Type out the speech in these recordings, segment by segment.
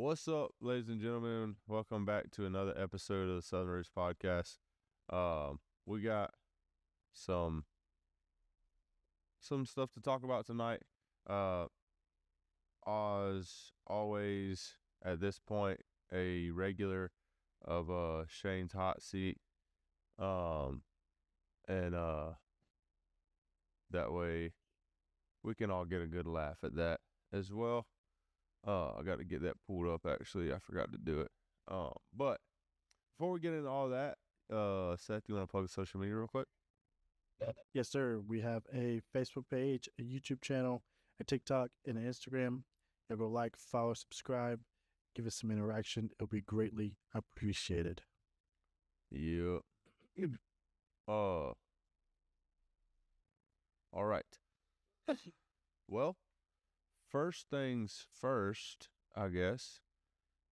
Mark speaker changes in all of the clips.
Speaker 1: What's up, ladies and gentlemen? Welcome back to another episode of the Southern Roots Podcast. We got some stuff to talk about tonight. As always, at this point, a regular of Shane's hot seat. And that way we can all get a good laugh at that as well. I got to get that pulled up, actually. I forgot to do it. But before we get into all that, Seth, you want to plug social media real quick?
Speaker 2: Yes, sir. We have a Facebook page, a YouTube channel, a TikTok, and an Instagram. You go like, follow, subscribe, give us some interaction. It'll be greatly appreciated.
Speaker 1: Yeah. All right. Well, first things first, I guess,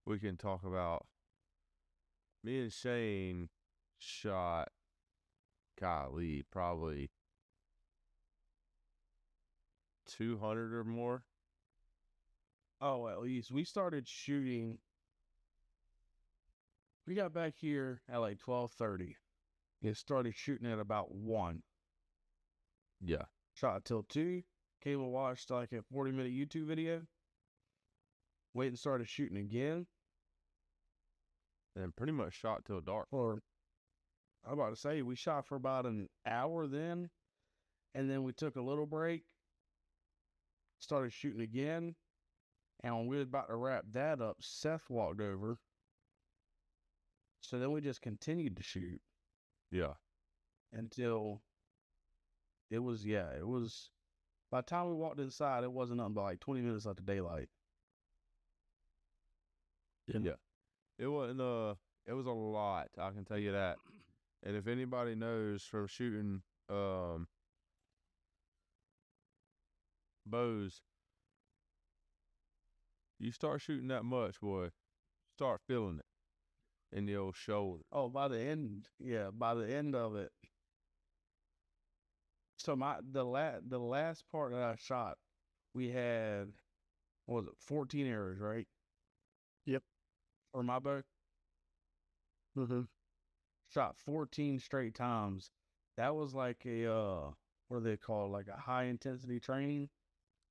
Speaker 1: we can talk about me and Shane shot, golly, probably 200 or more.
Speaker 3: Oh, at least we started shooting. We got back here at like 12:30. It started shooting at about 1.
Speaker 1: Yeah.
Speaker 3: Shot till 2. Came and watched like a 40-minute YouTube video. Wait and started shooting again.
Speaker 1: And pretty much shot till dark.
Speaker 3: Or I'm about to say we shot for about an hour then. And then we took a little break. Started shooting again. And when we were about to wrap that up, Seth walked over. So then we just continued to shoot.
Speaker 1: Yeah.
Speaker 3: Until it was, by the time we walked inside, it wasn't nothing but like 20 minutes after daylight.
Speaker 1: Yeah. It wasn't, it was a lot, I can tell you that. And if anybody knows from shooting, bows, you start shooting that much, boy, start feeling it in the old shoulder.
Speaker 3: Oh, by the end of it. So the last part that I shot, we had, what was it, 14 arrows, right?
Speaker 2: Yep.
Speaker 3: For my bow.
Speaker 2: Mm-hmm.
Speaker 3: Shot 14 straight times. That was like a, what do they call it? Like a high intensity training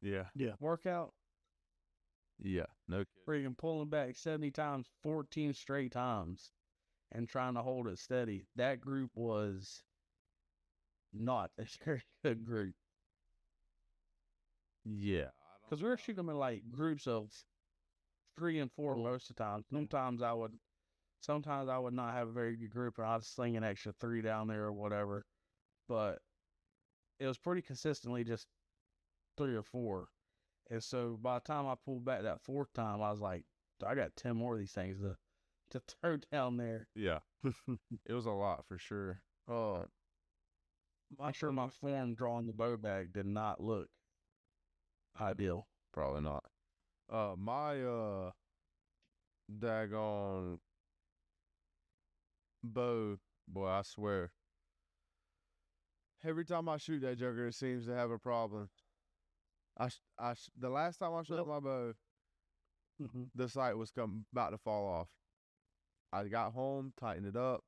Speaker 1: Yeah.
Speaker 3: workout.
Speaker 1: Yeah. No kidding.
Speaker 3: Freaking pulling back 70 times, 14 straight times, and trying to hold it steady. That group was not a very good group.
Speaker 1: Yeah.
Speaker 3: Because we were shooting them in like groups of 3 and 4 most of the time. Sometimes I would not have a very good group and I'd sling an extra 3 down there or whatever. But it was pretty consistently just 3 or 4. And so by the time I pulled back that 4th time, I was like, I got 10 more of these things to throw down there.
Speaker 1: Yeah. It was a lot for sure.
Speaker 3: I'm sure my form drawing the bow back did not look ideal.
Speaker 1: Probably not. My daggone bow, boy, I swear. Every time I shoot that joker, it seems to have a problem. The last time I shot my bow, the sight was about to fall off. I got home, tightened it up,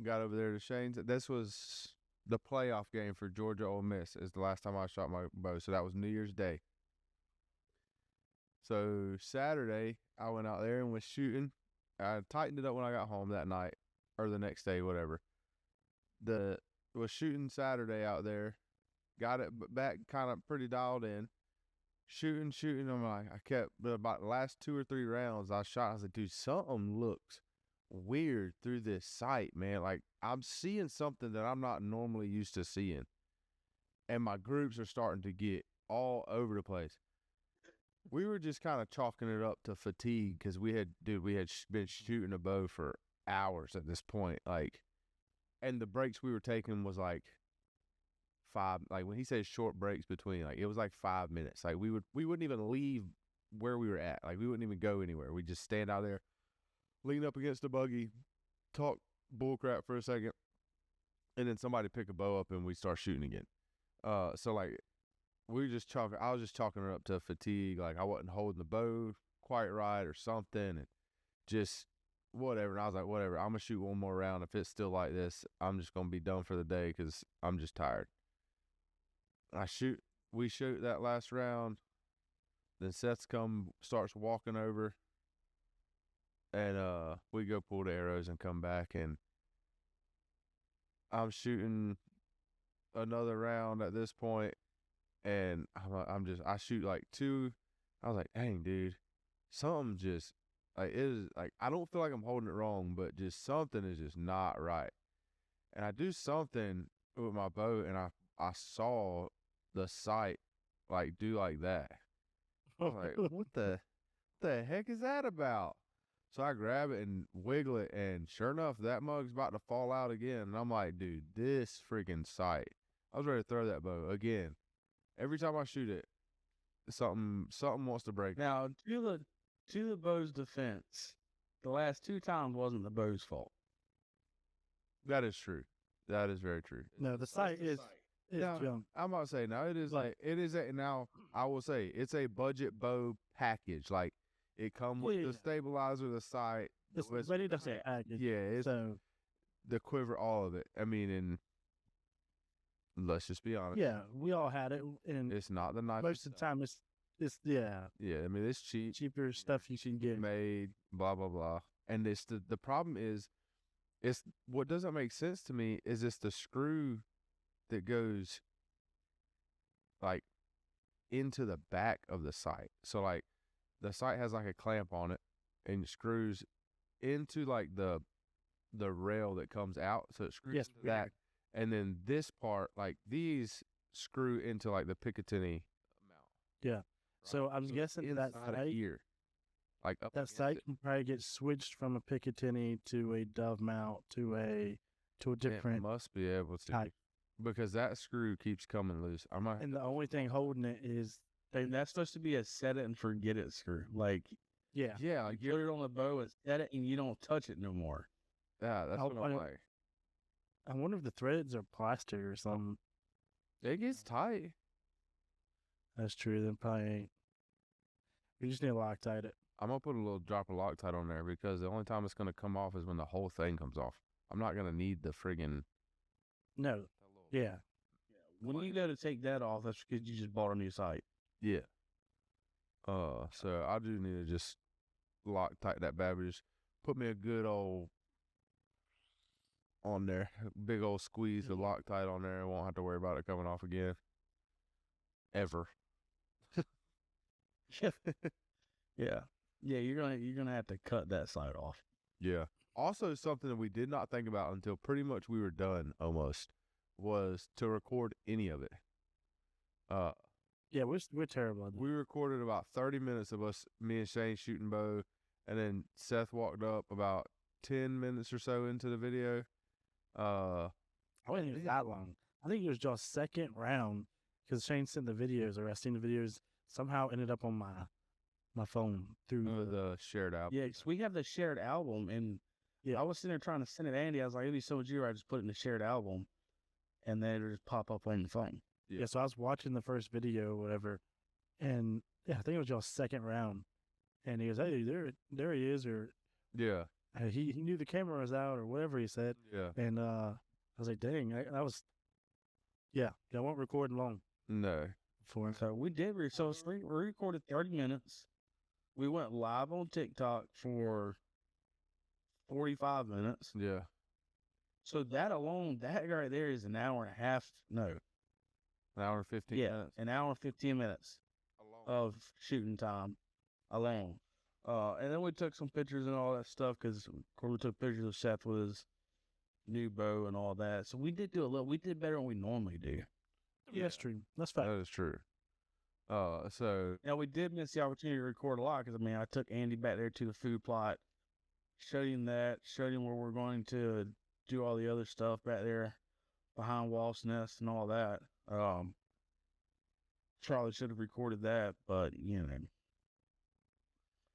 Speaker 1: got over there to Shane's. This was the playoff game for Georgia Ole Miss. Is the last time I shot my bow, so that was New Year's Day. So Saturday, I went out there and was shooting. I tightened it up when I got home that night, or the next day, whatever. Was shooting Saturday out there. Got it back kind of pretty dialed in. Shooting. I'm like, I kept, about the last 2 or 3 rounds I shot. I was like, dude, something looks weird through this sight, man. Like, I'm seeing something that I'm not normally used to seeing. And my groups are starting to get all over the place. We were just kind of chalking it up to fatigue because we had been shooting a bow for hours at this point. Like, and the breaks we were taking was like 5, like when he says short breaks between, like it was like 5 minutes. Like we wouldn't even leave where we were at. Like we wouldn't even go anywhere. We just stand out there, lean up against the buggy, talk bullcrap for a second, and then somebody pick a bow up and we start shooting again. So like I was just chalking it up to fatigue. Like I wasn't holding the bow quite right or something, and just whatever. And I was like, whatever, I'm gonna shoot one more round. If it's still like this, I'm just gonna be done for the day because I'm just tired. We shoot that last round. Then Seth starts walking over, and we go pull the arrows and come back, and I'm shooting another round at this point, and I shoot like 2. I was like, dang, dude, something just like it is like I don't feel like I'm holding it wrong, but just something is just not right. And I do something with my bow, and I saw the sight like do like that. I was like, what the heck is that about? So I grab it and wiggle it, and sure enough, that mug's about to fall out again. And I'm like, dude, this freaking sight. I was ready to throw that bow again. Every time I shoot it, something wants to break.
Speaker 3: Now, to the bow's defense, the last 2 times wasn't the bow's fault.
Speaker 1: That is true. That is very true.
Speaker 2: No, the sight is
Speaker 1: Now,
Speaker 2: junk.
Speaker 1: I'm about to say, now it is like, now I will say, it's a budget bow package. Like, it comes with the stabilizer, the sight.
Speaker 2: It's
Speaker 1: with-
Speaker 2: ready to say package.
Speaker 1: Yeah, it's
Speaker 2: So
Speaker 1: the quiver, all of it. I mean, and let's just be honest.
Speaker 2: yeah, we all had it, and
Speaker 1: It's not the nicest
Speaker 2: most of the
Speaker 1: stuff.
Speaker 2: time it's yeah,
Speaker 1: Yeah, I mean, it's cheap.
Speaker 2: cheaper stuff you can get.
Speaker 1: Made, blah, blah, blah. And it's the problem is, it's what doesn't make sense to me is it's the screw that goes like into the back of the sight. So like the sight has like a clamp on it and it screws into like the rail that comes out. So it screws
Speaker 2: Yes,
Speaker 1: into that. And then this part, like these screw into like the Picatinny mount.
Speaker 2: Yeah. So
Speaker 1: right?
Speaker 2: I'm
Speaker 1: it's
Speaker 2: guessing that
Speaker 1: inside of
Speaker 2: sight,
Speaker 1: here. Like up
Speaker 2: that
Speaker 1: against
Speaker 2: sight
Speaker 1: it.
Speaker 2: can probably get switched from a Picatinny to a Dove mount to a
Speaker 1: It
Speaker 2: different
Speaker 1: must be able to
Speaker 2: type.
Speaker 1: because that screw keeps coming loose. I might
Speaker 2: And the only thing holding it is
Speaker 3: And that's supposed to be a set it and forget it screw. Like,
Speaker 2: yeah.
Speaker 1: yeah, like
Speaker 3: you put it on the bow and set it, and you don't touch it no more.
Speaker 1: yeah, that's
Speaker 2: I'll-
Speaker 1: what I'm
Speaker 2: I-
Speaker 1: like.
Speaker 2: I wonder if the threads are plastic or something.
Speaker 1: It gets tight.
Speaker 2: That's true. Then probably ain't. We just need to Loctite it.
Speaker 1: I'm gonna put a little drop of Loctite on there because the only time it's gonna come off is when the whole thing comes off. I'm not gonna need the friggin'
Speaker 2: No. Yeah.
Speaker 3: When you go to take that off, that's because you just bought a new sight.
Speaker 1: yeah. So I do need to just Loctite that bad boy. Just put me a good old on there, big old squeeze of Loctite on there. I won't have to worry about it coming off again. Ever.
Speaker 3: Yeah. Yeah, you're gonna have to cut that sight off.
Speaker 1: Yeah. Also, something that we did not think about until pretty much we were done almost was to record any of it.
Speaker 2: Yeah, we're terrible at that.
Speaker 1: We recorded about 30 minutes of us, me and Shane shooting bow, and then Seth walked up about 10 minutes or so into the video.
Speaker 2: I wasn't even that long. I think it was just second round because Shane sent the videos, or I seen the videos. Somehow ended up on my phone through
Speaker 1: the shared album.
Speaker 3: Yeah, 'cause we have the shared album, and
Speaker 2: Yeah.
Speaker 3: I was sitting there trying to send it to Andy. I was like, it'd be so much easier. I just put it in the shared album, and then it'll just pop up on the phone.
Speaker 2: Yeah, so I was watching the first video or whatever, and yeah, I think it was just second round, and he goes, "Hey, there he is," or
Speaker 1: Yeah.
Speaker 2: he knew the camera was out or whatever he said,
Speaker 1: Yeah.
Speaker 2: and I was like, "Dang, that was." Yeah, I won't record long
Speaker 1: No.
Speaker 2: for him.
Speaker 3: So we did. We recorded 30 minutes. We went live on TikTok for 45 minutes.
Speaker 1: Yeah.
Speaker 3: So that alone, that right there is an hour and a half. No,
Speaker 1: An hour and 15
Speaker 3: yeah,
Speaker 1: minutes.
Speaker 3: an hour and 15 minutes of shooting time alone. And then we took some pictures and all that stuff because we took pictures of Seth with his new bow and all that. So we did we did better than we normally do.
Speaker 2: Yeah, that's true. That's
Speaker 1: That
Speaker 2: fact.
Speaker 1: is true. So
Speaker 3: Now, we did miss the opportunity to record a lot because, I mean, I took Andy back there to the food plot, showed him where we're going to do all the other stuff back there behind Walt's Nest and all that. Probably should have recorded that, but, you know,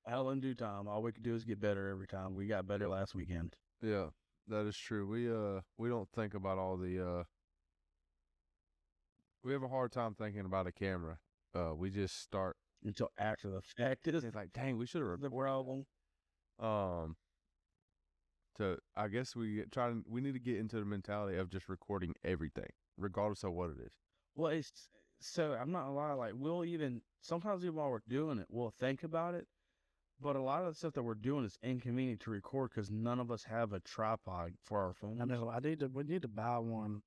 Speaker 3: all in due time. All we could do is get better every time. We got better last weekend.
Speaker 1: yeah, that is true. We don't think about all the we have a hard time thinking about a camera. We just start
Speaker 3: until after the fact.
Speaker 1: It's like, dang, we should have
Speaker 3: The problem.
Speaker 1: So I guess we need to get into the mentality of just recording everything, regardless of what it is.
Speaker 3: Well, so I'm not gonna lie, like sometimes even while we're doing it, we'll think about it. But a lot of the stuff that we're doing is inconvenient to record because none of us have a tripod for our phones.
Speaker 2: I know. We need to buy one.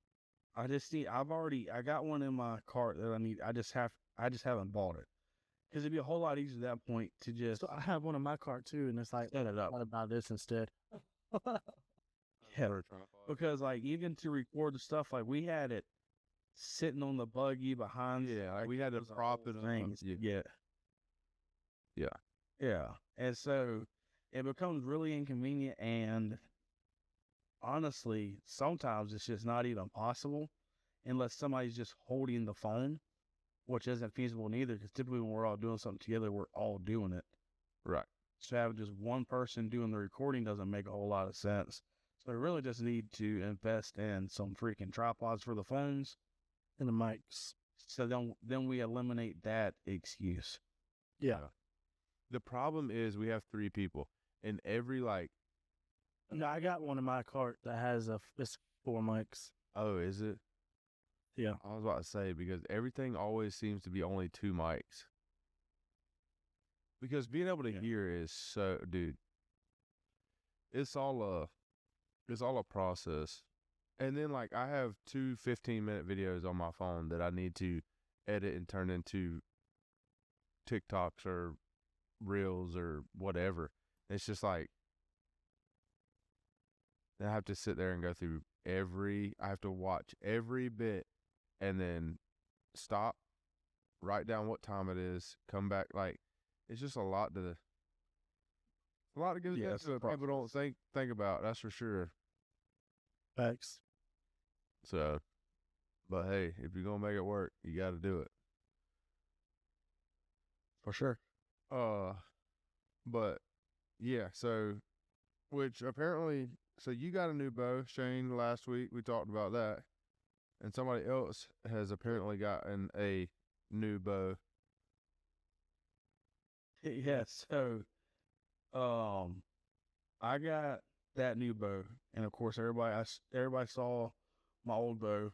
Speaker 3: I got one in my cart that I need. I just haven't bought it. Because it'd be a whole lot easier at that point to just
Speaker 2: So I have one in my car too, and it's like,
Speaker 3: set it up.
Speaker 2: what about this instead?
Speaker 3: Yeah, because like even to record the stuff, like we had it sitting on the buggy behind.
Speaker 1: Yeah, like we had to prop it up.
Speaker 3: Yeah. And so it becomes really inconvenient, and honestly, sometimes it's just not even possible unless somebody's just holding the phone, which isn't feasible neither, because typically when we're all doing something together, we're all doing it.
Speaker 1: Right.
Speaker 3: So having just one person doing the recording doesn't make a whole lot of sense. So we really just need to invest in some freaking tripods for the phones.
Speaker 2: And the mics.
Speaker 3: So then we eliminate that excuse.
Speaker 2: Yeah.
Speaker 1: The problem is we have 3 people, and every
Speaker 2: No, I got one in my cart that has it's 4 mics.
Speaker 1: oh, is it?
Speaker 2: Yeah.
Speaker 1: I was about to say, because everything always seems to be only 2 mics. Because being able to hear is so, dude, it's all a process. And then like I have 2 15-minute videos on my phone that I need to edit and turn into TikToks or Reels or whatever. It's just like I have to sit there and go through I have to watch every bit and then stop, write down what time it is, come back. Like, it's just a lot to get into it. People don't think about, that's for sure.
Speaker 2: Facts.
Speaker 1: So, but hey, if you're gonna make it work, you got to do it.
Speaker 3: For sure.
Speaker 1: But yeah, so which apparently, so you got a new bow, Shane, last week. We talked about that. And somebody else has apparently gotten a new bow.
Speaker 3: Yeah, so I got that new bow, and of course everybody saw my old bow.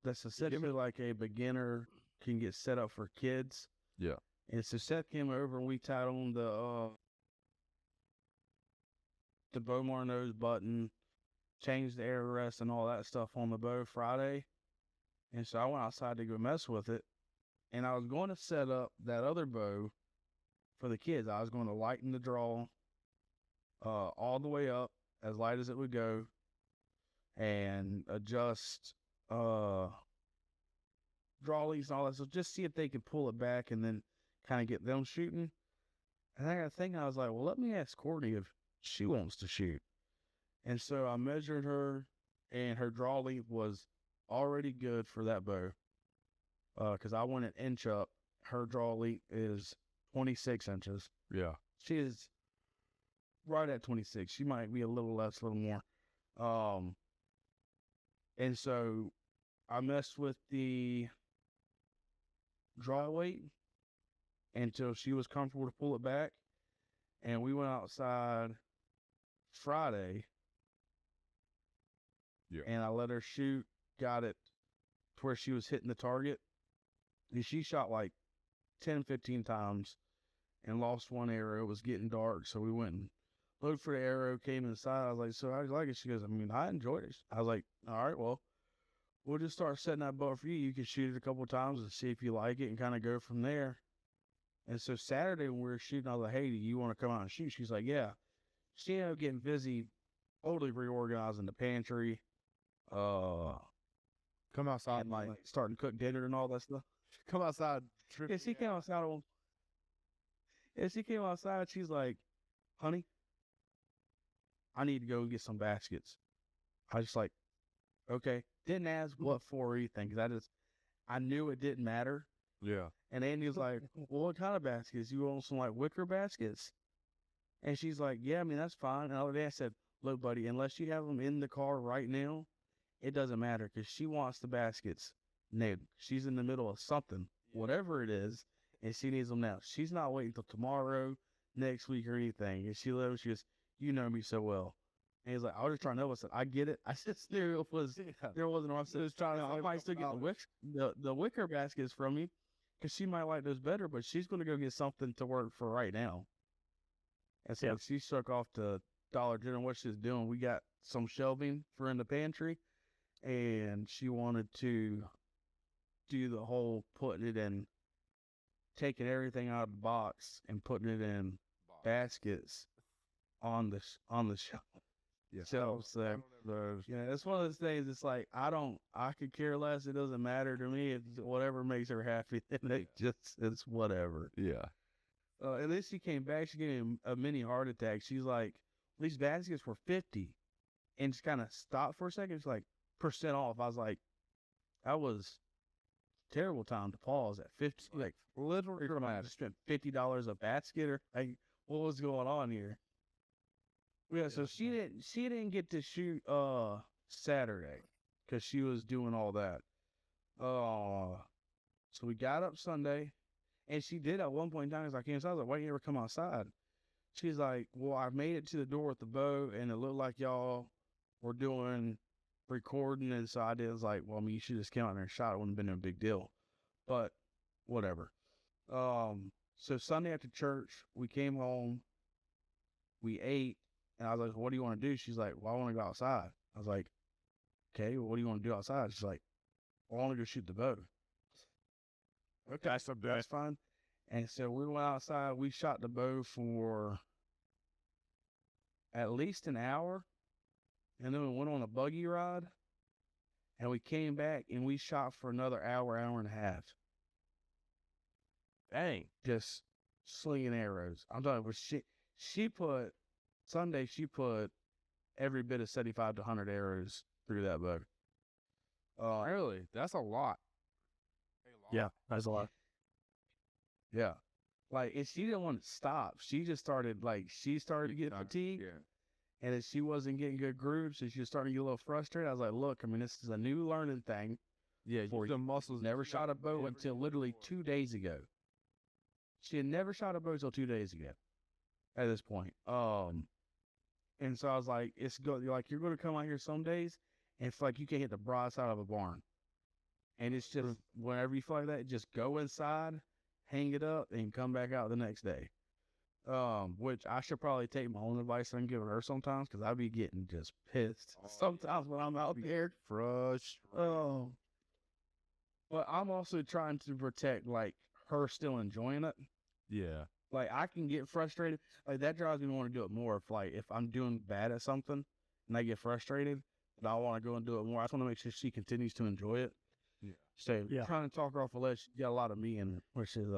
Speaker 3: That's essentially like a beginner can get set up for kids.
Speaker 1: Yeah.
Speaker 3: And so Seth came over and we tied on the Bowmar nose button, changed the air rest and all that stuff on the bow Friday. And so I went outside to go mess with it. And I was going to set up that other bow for the kids. I was going to lighten the draw all the way up, as light as it would go, and adjust draw leads and all that. So just see if they could pull it back and then kind of get them shooting. And I was like, well, let me ask Courtney if she wants to shoot. And so I measured her, and her draw length was already good for that bow. Because I went an inch up. Her draw length is 26 inches.
Speaker 1: Yeah.
Speaker 3: She is right at 26. She might be a little less, a little more. And so I messed with the draw weight until she was comfortable to pull it back. And we went outside Friday.
Speaker 1: Yeah.
Speaker 3: And I let her shoot, got it to where she was hitting the target. And she shot like 10, 15 times and lost one arrow. It was getting dark, so we went and looked for the arrow, came inside. I was like, so how'd you like it? She goes, I mean, I enjoyed it. I was like, all right, well, we'll just start setting that bow for you. You can shoot it a couple of times and see if you like it and kind of go from there. And so Saturday when we were shooting, I was like, hey, do you want to come out and shoot? She's like, yeah. She ended up getting busy, totally reorganizing the pantry.
Speaker 1: Come outside
Speaker 3: and like starting to cook dinner and all that stuff.
Speaker 1: Come outside.
Speaker 3: Yeah, she came outside. She came outside. She's like, honey, I need to go get some baskets. I was just like, okay. Didn't ask what for or anything, because I knew it didn't matter.
Speaker 1: Yeah.
Speaker 3: And Andy was like, well, what kind of baskets? You want some like wicker baskets? And she's like, yeah, I mean, that's fine. And the other day I said, look, buddy, unless you have them in the car right now, it doesn't matter, because she wants the baskets. No, she's in the middle of something whatever it is, and she needs them now. She's not waiting till tomorrow, next week, or anything. And she goes, you know me so well. And he's like, I was just trying to know. I said, I get it. I just knew it was, there wasn't, I said, I might still get the wicker baskets from you, because she might like those better, but she's going to go get something to work for right now. And so she struck off to Dollar General. What she's doing, we got some shelving for in the pantry, and she wanted to do the whole putting it in, taking everything out of the box and putting it in baskets on the shelf.
Speaker 1: Yeah.
Speaker 3: So it's one of those things. It's like, I could care less. It doesn't matter to me. It's whatever makes her happy. It's whatever.
Speaker 1: Yeah.
Speaker 3: And then she came back. She gave me a mini heart attack. She's like, these baskets were 50, and just kind of stopped for a second. It's like % off. I was like, that was a terrible time to pause at 50. Like, literally, I just spent $50 a basket, or like, what was going on here? Yeah, so she didn't get to shoot Saturday because she was doing all that. So we got up Sunday, and she did at one point in time. I was like, why you never come outside? She's like, well, I made it to the door with the bow, and it looked like y'all were doing recording, and so I did. I was like, well, I mean, you should just come out there and shot. It wouldn't have been a big deal, but whatever. So Sunday after church, we came home, we ate. And I was like, what do you want to do? She's like, well, I want to go outside. I was like, okay, well, what do you want to do outside? She's like, well, I want to go shoot the bow. Okay, so that's fine. And so we went outside. We shot the bow for at least an hour. And then we went on a buggy ride. And we came back and we shot for another hour and a half. Dang. Just slinging arrows. I'm talking about Sunday, she put every bit of 75 to 100 arrows through that bow.
Speaker 1: Really? That's a lot.
Speaker 2: Yeah, that's a lot.
Speaker 3: Yeah. Like, and she didn't want to stop. She just started, to get fatigued. Yeah. And if she wasn't getting good groups, and she was starting to get a little frustrated, I was like, look, I mean, this is a new learning thing.
Speaker 1: Yeah, the muscles.
Speaker 3: Never shot a bow until literally 2 days ago. She had never shot a bow until 2 days ago at this point. And so I was like, you're going to come out here some days, and it's like you can't hit the broadside of a barn. And it's just, whenever you feel like that, just go inside, hang it up, and come back out the next day. Which I should probably take my own advice and give her sometimes, because I'd be getting just pissed sometimes when I'm out there.
Speaker 1: Frustrated.
Speaker 3: But I'm also trying to protect, like, her still enjoying it.
Speaker 1: Yeah.
Speaker 3: Like, I can get frustrated. Like, that drives me to want to do it more. If I'm doing bad at something and I get frustrated, but I want to go and do it more, I just want to make sure she continues to enjoy it.
Speaker 1: Yeah.
Speaker 3: So, trying to talk her off a ledge, she got a lot of me in her, which is,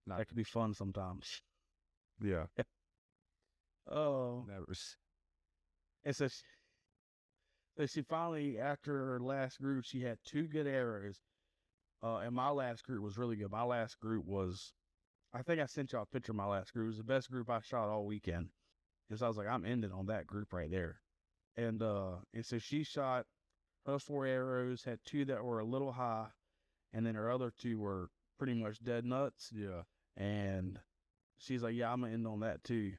Speaker 3: that could be fun sometimes.
Speaker 1: Yeah.
Speaker 3: Oh.
Speaker 1: Never.
Speaker 3: And so she finally, after her last group, she had 2 good arrows. And my last group was really good. My last group was, I think I sent y'all a picture of my last group. It was the best group I shot all weekend. Because I was like, I'm ending on that group right there. And so she shot her 4 arrows, had 2 that were a little high, and then her other 2 were pretty much dead nuts.
Speaker 1: Yeah.
Speaker 3: And she's like, yeah, I'm going to end on that too.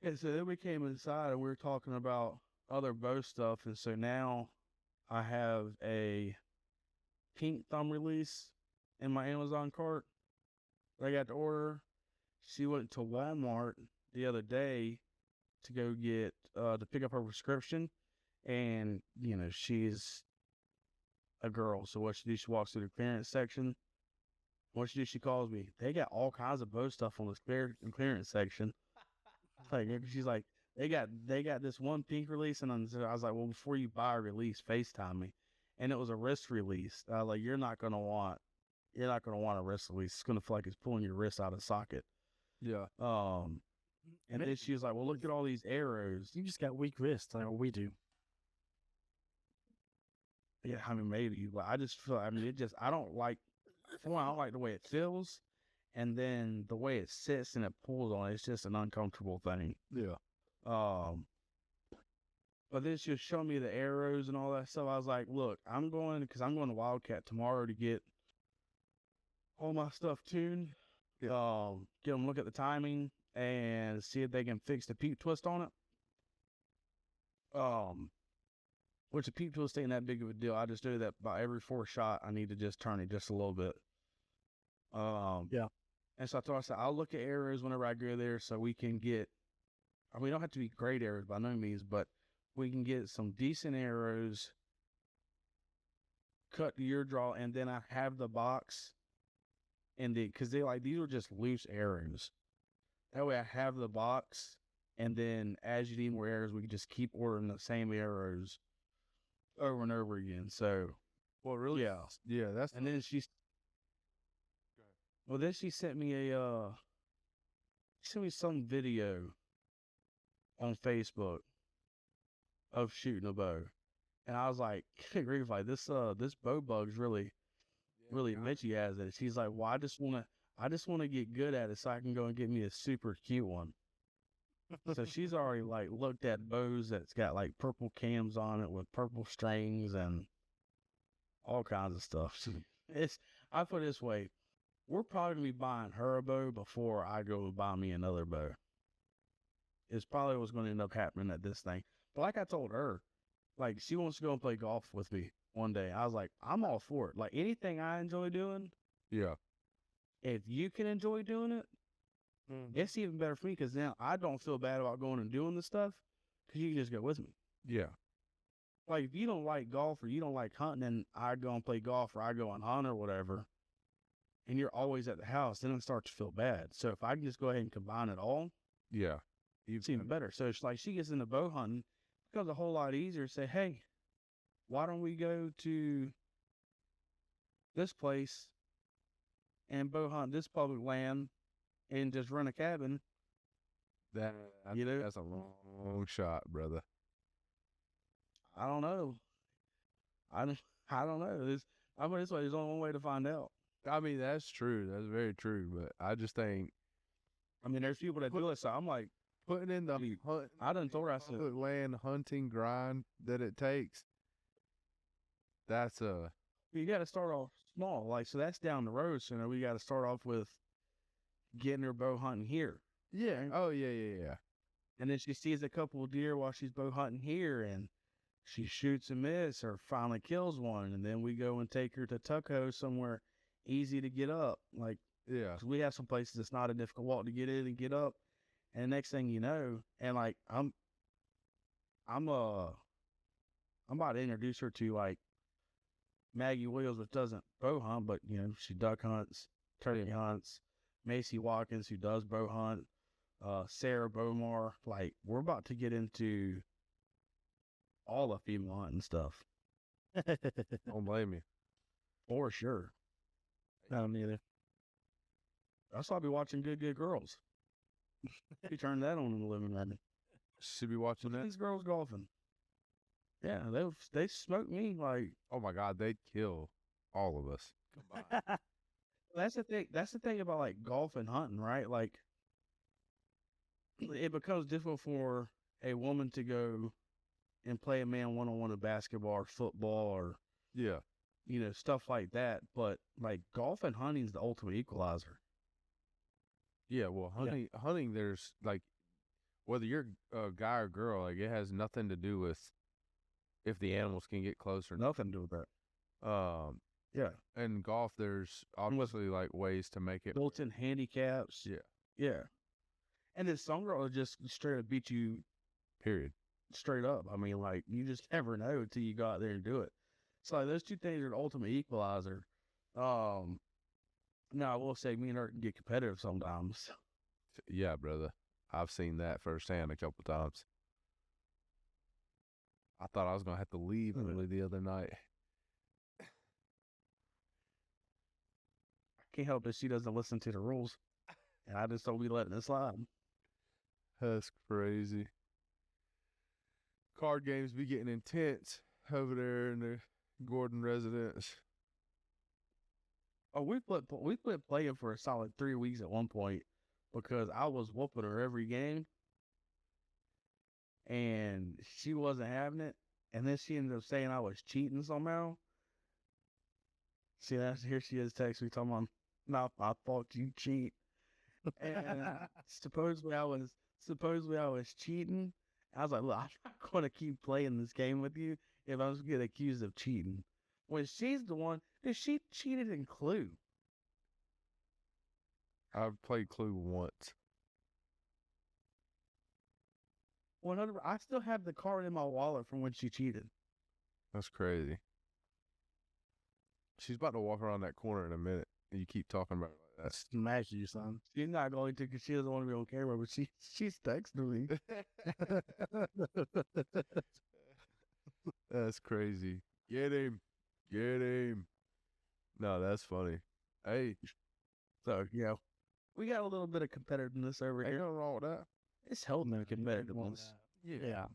Speaker 3: And so then we came inside and we were talking about other bow stuff. And so now I have a pink thumb release in my Amazon cart that I got to order. She went to Walmart the other day to go get, to pick up her prescription. And, you know, she's a girl. So what she do, she walks through the clearance section. What she do, she calls me. They got all kinds of bow stuff on the clearance section. Like, she's like, they got this one pink release, and I was like, well, before you buy a release, FaceTime me. And it was a wrist release. Like, you're not gonna want a wrist release. It's gonna feel like it's pulling your wrist out of socket.
Speaker 1: Yeah.
Speaker 3: And then she was like, well, look at all these arrows.
Speaker 2: You just got weak wrists, like we do.
Speaker 3: Yeah, I mean, maybe, but I just feel, I mean, I don't like the way it feels, and then the way it sits and it pulls on it, it's just an uncomfortable thing.
Speaker 1: Yeah.
Speaker 3: But then she'll show me the arrows and all that stuff. I was like, look, because I'm going to Wildcat tomorrow to get all my stuff tuned. Get them look at the timing and see if they can fix the peep twist on it. Which the peep twist ain't that big of a deal. I just do that by every 4 shot. I need to just turn it just a little bit.
Speaker 2: Yeah.
Speaker 3: And so I told her, I said, I'll look at arrows whenever I go there so we can get, I mean, we don't have to be great arrows by no means, but we can get some decent arrows cut to your draw, and then I have the box and because these are just loose arrows. That way I have the box, and then as you need more arrows, we can just keep ordering the same arrows over and over again. So,
Speaker 1: Well, really? Yeah, that's.
Speaker 3: and then then she sent me some video on Facebook of shooting a bow. And I was like, grief, like this bow bug's really Mitchy has it. She's like, well, I just wanna get good at it so I can go and get me a super cute one. So she's already like looked at bows that's got like purple cams on it with purple strings and all kinds of stuff. I put it this way, we're probably gonna be buying her a bow before I go and buy me another bow. It's probably what's gonna end up happening at this thing. But like I told her, like she wants to go and play golf with me one day. I was like, I'm all for it. Like anything I enjoy doing,
Speaker 1: Yeah.
Speaker 3: if you can enjoy doing it, it's even better for me because now I don't feel bad about going and doing the stuff because you can just go with me.
Speaker 1: Yeah.
Speaker 3: Like if you don't like golf or you don't like hunting and I go and play golf or I go and hunt or whatever, and you're always at the house, then it starts to feel bad. So if I can just go ahead and combine it all,
Speaker 1: Yeah.
Speaker 3: it's even better. So it's like she gets into bow hunting, it becomes a whole lot easier to say, hey, why don't we go to this place and bow hunt this public land and just rent a cabin?
Speaker 1: That's a long shot, brother.
Speaker 3: I don't know. I don't know. This way. There's only one way to find out.
Speaker 1: I mean, that's true. That's very true. But I just think
Speaker 3: I mean, there's people that do it. So I'm like,
Speaker 1: putting in the
Speaker 3: I done told her, I said,
Speaker 1: public land hunting grind that it takes. That's
Speaker 3: you got to start off small. Like, so that's down the road. So we got to start off with getting her bow hunting here.
Speaker 1: yeah. Oh yeah.
Speaker 3: And then she sees a couple of deer while she's bow hunting here, and she shoots a miss or finally kills one. And then we go and take her to Tuckahoe somewhere easy to get up. Like,
Speaker 1: Yeah.
Speaker 3: 'cause we have some places it's not a difficult walk to get in and get up. And the next thing you know, and like I'm about to introduce her to like Maggie Williams, which doesn't bow hunt, but she duck hunts, turkey hunts. Macy Watkins, who does bow hunt, Sarah Bomar. Like, we're about to get into all the female hunting stuff.
Speaker 1: Don't blame you.
Speaker 3: For sure.
Speaker 2: I don't either.
Speaker 3: That's why I'll be watching Good Girls. You turn that on in the living room.
Speaker 1: Should be watching that.
Speaker 3: These girls golfing. Yeah, they smoke me like.
Speaker 1: Oh my God, they'd kill all of us combined.
Speaker 3: That's the thing. That's the thing about like golf and hunting, right? Like, it becomes difficult for a woman to go and play a man one-on-one in basketball or football or
Speaker 1: Yeah.
Speaker 3: Stuff like that. But like golf and hunting is the ultimate equalizer.
Speaker 1: Yeah. Well, hunting, there's like, whether you're a guy or girl, like it has nothing to do with if the animals can get close or not.
Speaker 3: Nothing to do with that. Yeah.
Speaker 1: In golf, there's obviously like ways to make it.
Speaker 3: Built-in handicaps.
Speaker 1: Yeah.
Speaker 3: Yeah. And then some girls just straight up beat you
Speaker 1: Period.
Speaker 3: straight up. I mean, like, you just never know until you go out there and do it. So like, those two things are the ultimate equalizer. Now I will say me and her can get competitive sometimes.
Speaker 1: Yeah, brother. I've seen that firsthand a couple times. I thought I was gonna have to leave early the other night.
Speaker 3: I can't help it. She doesn't listen to the rules. And I just don't be letting it slide.
Speaker 1: That's crazy. Card games be getting intense over there in the Gordon residence.
Speaker 3: Oh, we quit playing for a solid 3 weeks at one point because I was whooping her every game. And she wasn't having it. And then she ended up saying I was cheating somehow. See, here she is texting me talking about Not my fault you cheat. And supposedly I was cheating. I was like, look, I'm not going to keep playing this game with you if I was get accused of cheating. When she's the one, dude, she cheated in Clue.
Speaker 1: I've played Clue once.
Speaker 3: 100. I still have the card in my wallet from when she cheated.
Speaker 1: That's crazy. She's about to walk around that corner in a minute, and you keep talking about it like that.
Speaker 2: Smash you, son.
Speaker 3: She's not going to because she doesn't want to be on camera, but she's texting me.
Speaker 1: That's crazy. Get him. Get him. No, that's funny. Hey,
Speaker 3: So, you know, we got a little bit of competitiveness over
Speaker 1: ain't
Speaker 3: here.
Speaker 1: nothing wrong with that.
Speaker 3: It's helping the competitiveness.
Speaker 2: Yeah.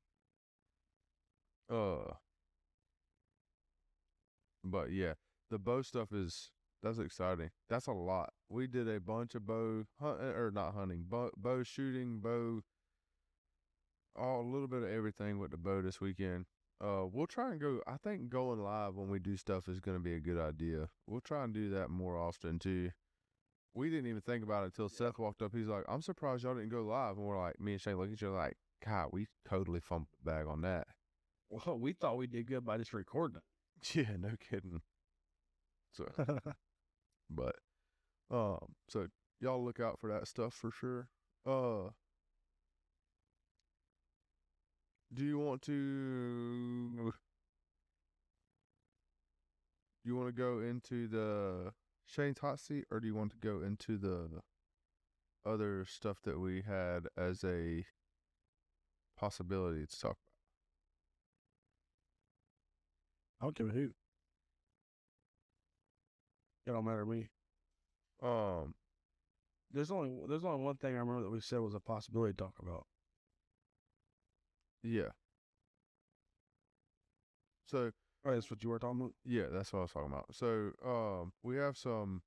Speaker 1: But yeah, the bow stuff that's exciting. That's a lot. We did a bunch of bow shooting, a little bit of everything with the bow this weekend. We'll try and go. I think going live when we do stuff is going to be a good idea. We'll try and do that more often too. We didn't even think about it until Seth walked up. He's like, "I'm surprised y'all didn't go live." And we're like, me and Shane look at each other like, "God, we totally fumbled the bag on that."
Speaker 3: Well, we thought we did good by just recording it.
Speaker 1: Yeah, no kidding. So, but, so y'all look out for that stuff for sure. Do you want to go into the Shane's hot seat, or do you want to go into the other stuff that we had as a possibility to talk
Speaker 2: I don't give a hoot.
Speaker 3: It don't matter to me.
Speaker 1: about?
Speaker 3: There's only one thing I remember that we said was a possibility to talk about.
Speaker 1: Yeah. So,
Speaker 3: Oh, that's what you were talking about?
Speaker 1: yeah, that's what I was talking about. So, we have some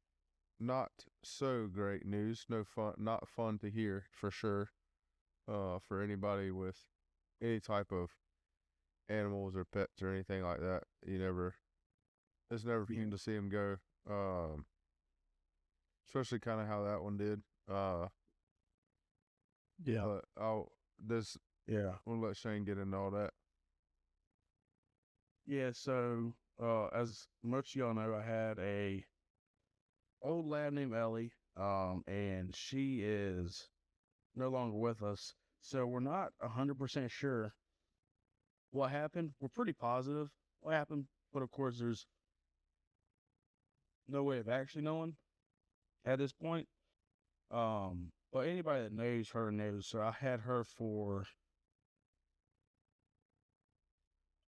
Speaker 1: not so great news. Not fun to hear for sure. For anybody with any type of animals or pets or anything like that, it's never fun to see them go. Especially kind of how that one did.
Speaker 2: Yeah.
Speaker 1: But we'll let Shane get into all that.
Speaker 3: Yeah, so as most of y'all know, I had a old lab named Ellie, and she is no longer with us. So we're not 100% sure what happened. We're pretty positive what happened, but of course there's no way of actually knowing at this point. But anybody that knows her knows. So I had her for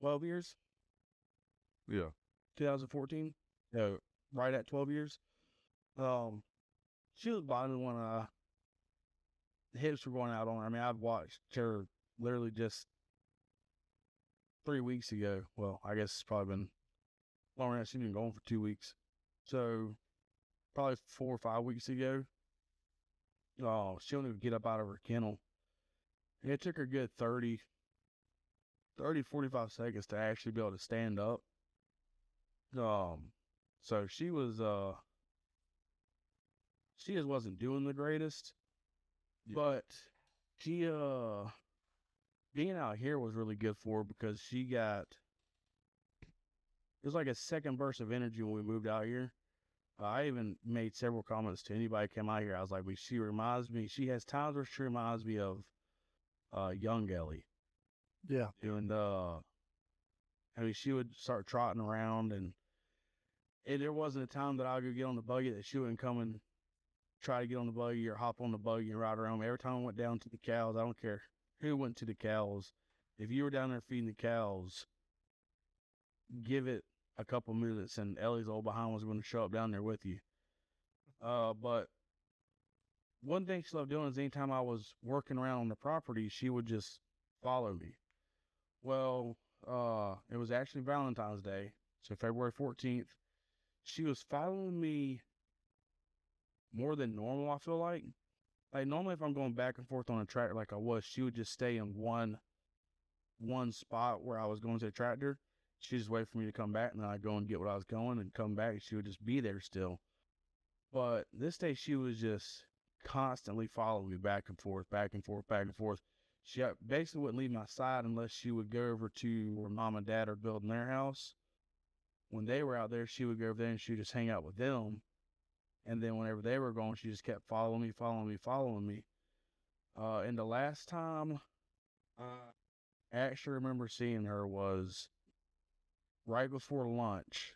Speaker 3: 12 years.
Speaker 1: Yeah.
Speaker 3: 2014. So right at 12 years. She was bonding when the hips were going out on her. I mean, I've watched her literally just 3 weeks ago. Well, I guess it's probably been longer than that. She's been going for 2 weeks. So probably 4 or 5 weeks ago. She don't even get up out of her kennel. And it took her a good 30, 45 seconds to actually be able to stand up. So she just wasn't doing the greatest, but she, being out here was really good for her because it was like a second burst of energy when we moved out here. I even made several comments to anybody who came out here. I was like, she has times where she reminds me of, young Ellie.
Speaker 2: Yeah.
Speaker 3: And, I mean, she would start trotting around and there wasn't a time that I would go get on the buggy that she wouldn't come and try to get on the buggy or hop on the buggy and ride around. Every time I went down to the cows, I don't care who went to the cows. If you were down there feeding the cows, give it a couple minutes and Ellie's old behind was going to show up down there with you. But one thing she loved doing is anytime I was working around on the property, she would just follow me. Well, it was actually Valentine's Day, so February 14th. She was following me more than normal, I feel like. Like, normally if I'm going back and forth on a tractor like I was, she would just stay in one spot where I was going to the tractor. She'd just wait for me to come back, and then I'd go and get what I was going and come back, and she would just be there still. But this day she was just constantly following me back and forth, back and forth, back and forth. She basically wouldn't leave my side unless she would go over to where mom and dad are building their house. When they were out there, she would go over there and she would just hang out with them. And then whenever they were gone, she just kept following me, following me, following me. And the last time I actually remember seeing her was right before lunch.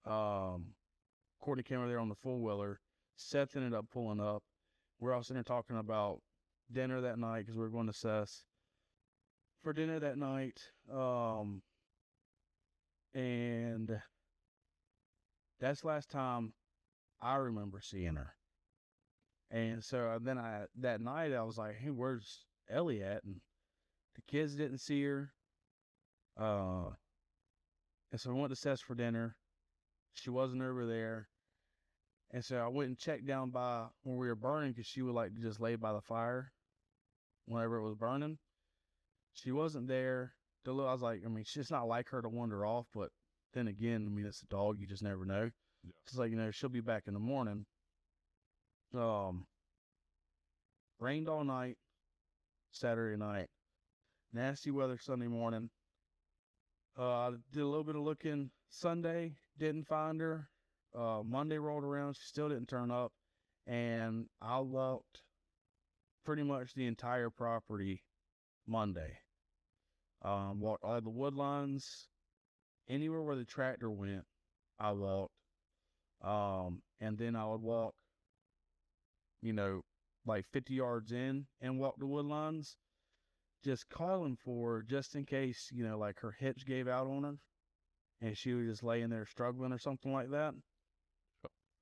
Speaker 3: Courtney came over there on the four-wheeler. Seth ended up pulling up. We're all sitting there talking about dinner that night because we were going to Seth's for dinner that night. And that's the last time I remember seeing her. And so then that night I was like, hey, where's Ellie at? And the kids didn't see her. And so we went to Seth's for dinner. She wasn't over there. And so I went and checked down by where we were burning because she would like to just lay by the fire whenever it was burning. She wasn't there. I was like, I mean, it's just not like her to wander off, but then again, I mean, it's a dog. You just never know. Yeah. It's like, she'll be back in the morning. Rained all night, Saturday night. Nasty weather Sunday morning. I did a little bit of looking Sunday, didn't find her. Monday rolled around, she still didn't turn up, and I walked pretty much the entire property Monday. Walked all the wood lines, anywhere where the tractor went, I walked. And then I would walk, like 50 yards in and walk the wood lines, just calling for her, just in case, like her hips gave out on her and she was just laying there struggling or something like that.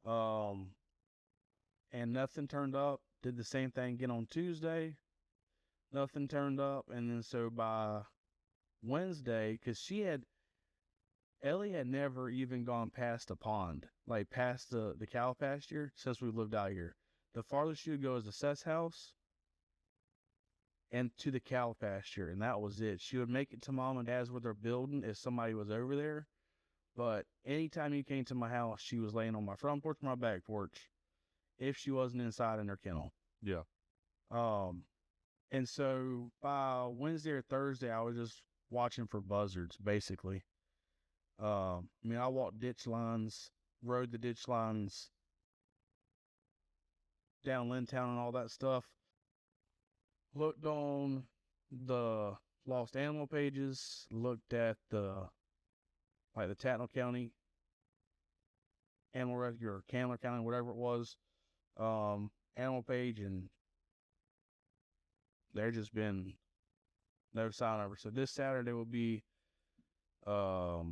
Speaker 3: And nothing turned up. Did the same thing again on Tuesday. Nothing turned up. And then so by Wednesday, because Ellie had never even gone past a pond, like past the cow pasture since we lived out here. The farthest she would go is the Seth's house and to the cow pasture, and that was it. She would make it to mom and dad's where they're building if somebody was over there. But anytime you came to my house, she was laying on my front porch or my back porch if she wasn't inside in her kennel.
Speaker 1: Yeah.
Speaker 3: And so by Wednesday or Thursday, I was just watching for buzzards, basically. I walked ditch lines, rode the ditch lines down Lintown and all that stuff. Looked on the lost animal pages, looked at the Tattnall County animal rescue or Candler County, whatever it was, animal page, and there's just been no sign of her. So this Saturday will be the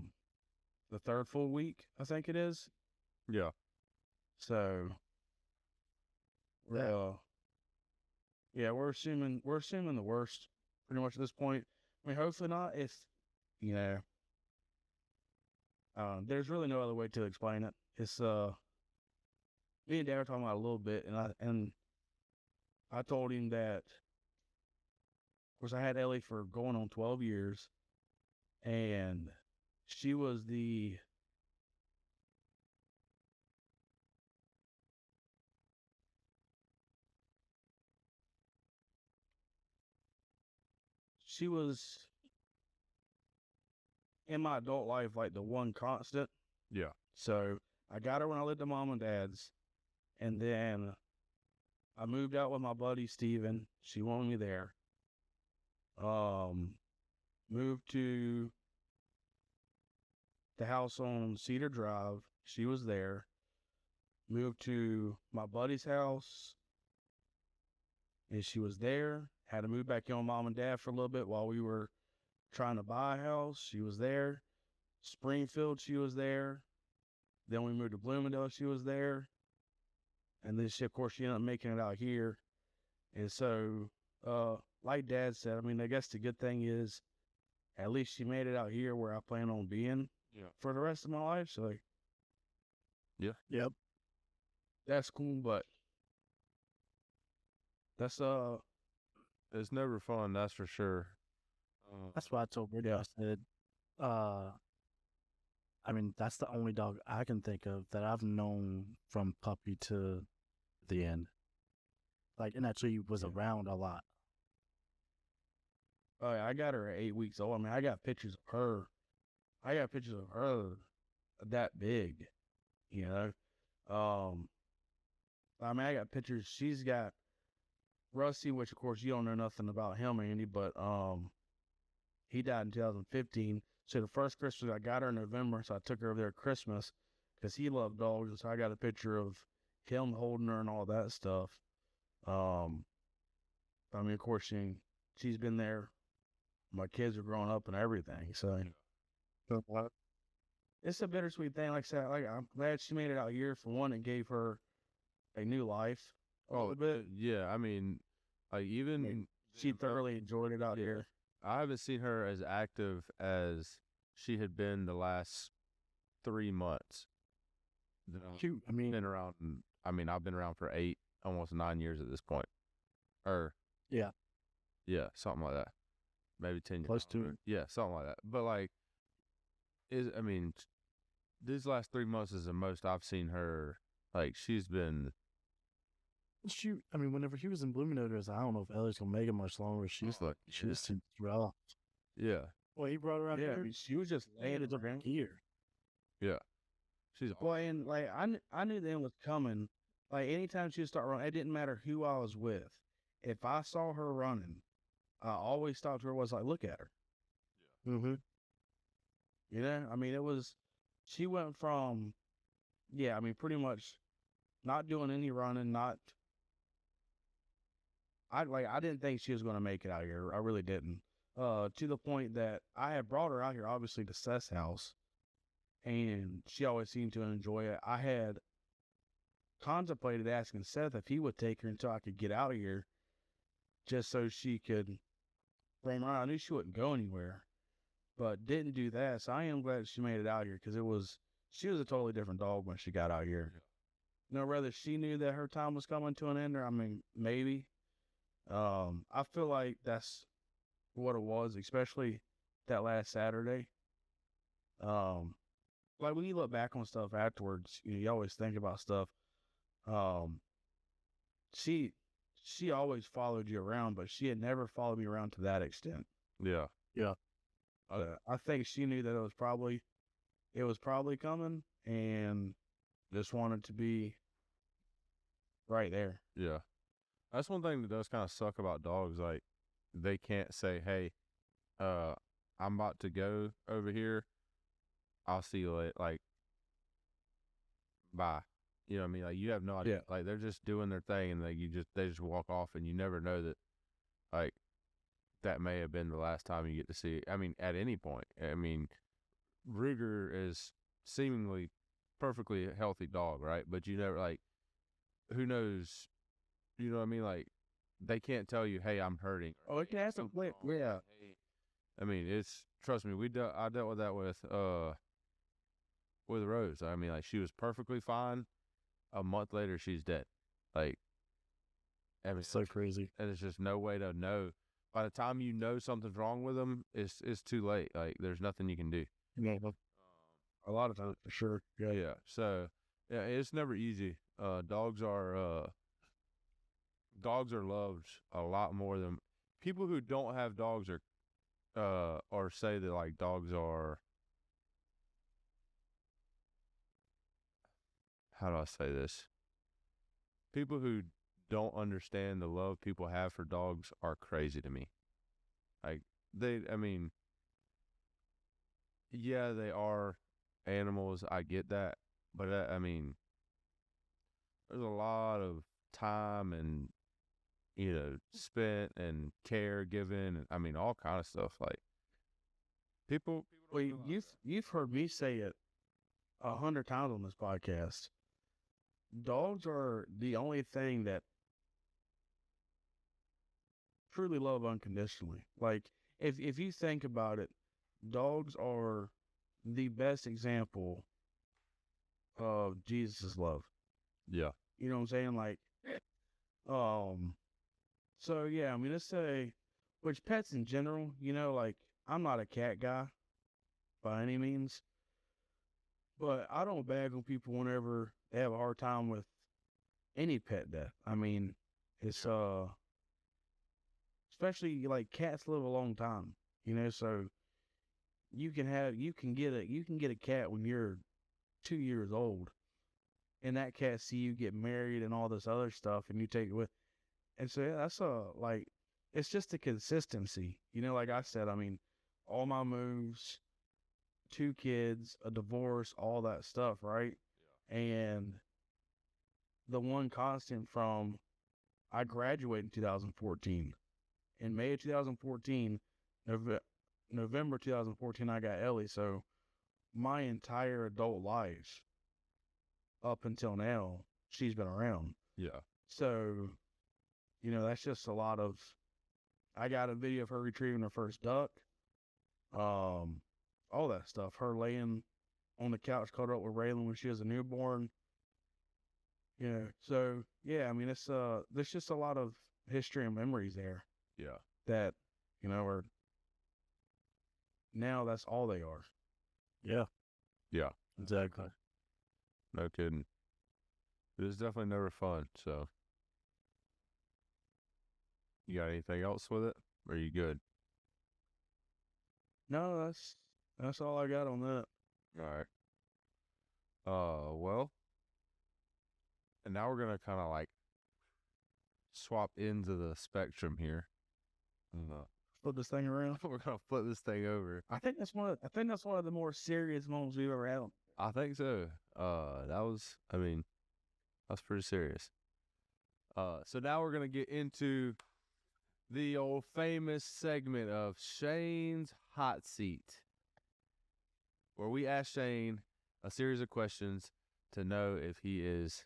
Speaker 3: third full week, I think it is.
Speaker 1: Yeah.
Speaker 3: So we're assuming the worst pretty much at this point. I mean, hopefully not. If there's really no other way to explain it. It's me and Dad were talking about it a little bit, and I told him that, of course, I had Ellie for going on 12 years, and she was in my adult life like the one constant.
Speaker 1: Yeah.
Speaker 3: So I got her when I lived at mom and dad's, and then I moved out with my buddy Steven. She wanted me there. Moved to the house on Cedar Drive. She was there. Moved to my buddy's house, and she was there. Had to move back in with mom and dad for a little bit while we were trying to buy a house. She was there. Springfield, she was there. Then we moved to Bloomingdale, she was there. And then of course she ended up making it out here. And so, like Dad said, I mean, I guess the good thing is at least she made it out here where I plan on being for the rest of my life. So
Speaker 1: yeah.
Speaker 2: Yep.
Speaker 3: That's cool, but that's
Speaker 1: it's never fun, that's for sure.
Speaker 2: That's why I told Brittany. I said, I mean, that's the only dog I can think of that I've known from puppy to the end. Like, and actually was around a lot.
Speaker 3: Oh, yeah, I got her at 8 weeks old. I mean, I got pictures of her. I got pictures of her that big, you know. I mean, I got pictures. She's got Rusty, which of course you don't know nothing about him, Andy, but he died in 2015. So the first Christmas I got her in November, so I took her over there at Christmas because he loved dogs, and so I got a picture of him holding her and all that stuff. I mean, of course, she's been there. My kids are growing up and everything, so it's a bittersweet thing. Like I said, like I'm glad she made it out here. For one, it gave her a new life. A little bit.
Speaker 1: Yeah, I mean, like even
Speaker 3: She thoroughly enjoyed it out here.
Speaker 1: I haven't seen her as active as she had been the last 3 months.
Speaker 2: Cute. I mean,
Speaker 1: Been around. I mean, I've been around for 8, almost 9 years at this point.
Speaker 2: Yeah.
Speaker 1: Yeah, something like that. Maybe 10 years.
Speaker 2: Close to it.
Speaker 1: Yeah, something like that. But like, I mean, these last 3 months is the most I've seen her. Like, she's been.
Speaker 2: I mean, whenever he was in Bloomingdale's, I don't know if Ellie's gonna make it much longer. She's like, she just seems rough.
Speaker 1: Yeah.
Speaker 2: Well, he brought her out
Speaker 3: Yeah, I
Speaker 2: here.
Speaker 3: mean, she was just laying it around.
Speaker 2: Here.
Speaker 1: Yeah. She's.
Speaker 3: Well, and like I knew the end was coming. Like anytime she would start running, it didn't matter who I was with. If I saw her running, I always stopped where I was like, look at her.
Speaker 2: Mm-hmm.
Speaker 3: You know, I mean, she went from, yeah, I mean, pretty much not doing any running, I didn't think she was going to make it out here. I really didn't. To the point that I had brought her out here, obviously, to Seth's house, and she always seemed to enjoy it. I had contemplated asking Seth if he would take her until I could get out of here, just so she could roam around. I knew she wouldn't go anywhere, but didn't do that. So I am glad she made it out here because she was a totally different dog when she got out here. You know, whether she knew that her time was coming to an end or, I mean, maybe. I feel like that's what it was, especially that last Saturday. Like when you look back on stuff afterwards, you always think about stuff. She always followed you around, but she had never followed me around to that extent.
Speaker 1: Yeah.
Speaker 2: Yeah.
Speaker 3: I think she knew that it was probably coming and just wanted to be right there.
Speaker 1: Yeah. That's one thing that does kind of suck about dogs. Like, they can't say, hey, I'm about to go over here. I'll see you later. Like, bye. You know what I mean? Like, you have no idea.
Speaker 3: Yeah.
Speaker 1: Like, they're just doing their thing, and they just walk off, and you never know that, like, that may have been the last time you get to see it. I mean, at any point. I mean, Ruger is seemingly perfectly a healthy dog, right? But you never, like, who knows? You know what I mean? Like, they can't tell you, hey, I'm hurting.
Speaker 3: Oh, it can have some flip. Yeah.
Speaker 1: I mean, trust me, I dealt with that with Rose. I mean, like, she was perfectly fine. A month later, she's dead. Like, I mean,
Speaker 2: It's so crazy.
Speaker 1: and there's just no way to know. By the time you know something's wrong with them, it's too late. Like, there's nothing you can do.
Speaker 2: Yeah.
Speaker 3: A lot of times, for sure. Yeah.
Speaker 1: Yeah. So, yeah, it's never easy. Dogs are loved a lot more than people who don't have dogs or say that, like, dogs are, how do I say this? People who don't understand the love people have for dogs are crazy to me. Like, I mean, yeah, they are animals. I get that. But, I mean, there's a lot of time and, spent and care given. And, I mean, all kind of stuff. Like, people.
Speaker 3: Well, you've heard me say it 100 times on this podcast. Dogs are the only thing that truly love unconditionally. Like, if you think about it, dogs are the best example of Jesus' love.
Speaker 1: Yeah.
Speaker 3: You know what I'm saying? Like, so yeah, I mean, let's say, which pets in general, like, I'm not a cat guy by any means, But I don't bag on people whenever they have a hard time with any pet death. I mean, it's especially like cats live a long time, so you can get a cat when you're 2 years old, and that cat see you get married and all this other stuff, and you take it with, and so yeah, that's it's just a consistency, like I said, I mean, all my moves, 2 kids, a divorce, all that stuff, right? Yeah. And the one constant from I graduated in 2014. In May of 2014, November 2014, I got Ellie. So my entire adult life up until now, she's been around.
Speaker 1: Yeah.
Speaker 3: So, that's just a lot of, I got a video of her retrieving her first duck. All that stuff. Her laying on the couch cuddled up with Raylan when she was a newborn. So yeah, I mean, it's there's just a lot of history and memories there.
Speaker 1: Yeah.
Speaker 3: That, are now that's all they are.
Speaker 2: Yeah.
Speaker 1: Yeah.
Speaker 2: Exactly.
Speaker 1: No kidding. It was definitely never fun, so. You got anything else with it? Or are you good?
Speaker 3: No, that's all I got on that.
Speaker 1: All right. Well, and now we're gonna kind of like swap ends of the spectrum here.
Speaker 3: Flip this thing around.
Speaker 1: We're gonna flip this thing over.
Speaker 3: I think that's one of the more serious moments we've ever had.
Speaker 1: I think so. That's pretty serious. So now we're gonna get into the old famous segment of Shane's Hot Seat, where we ask Shane a series of questions to know if he is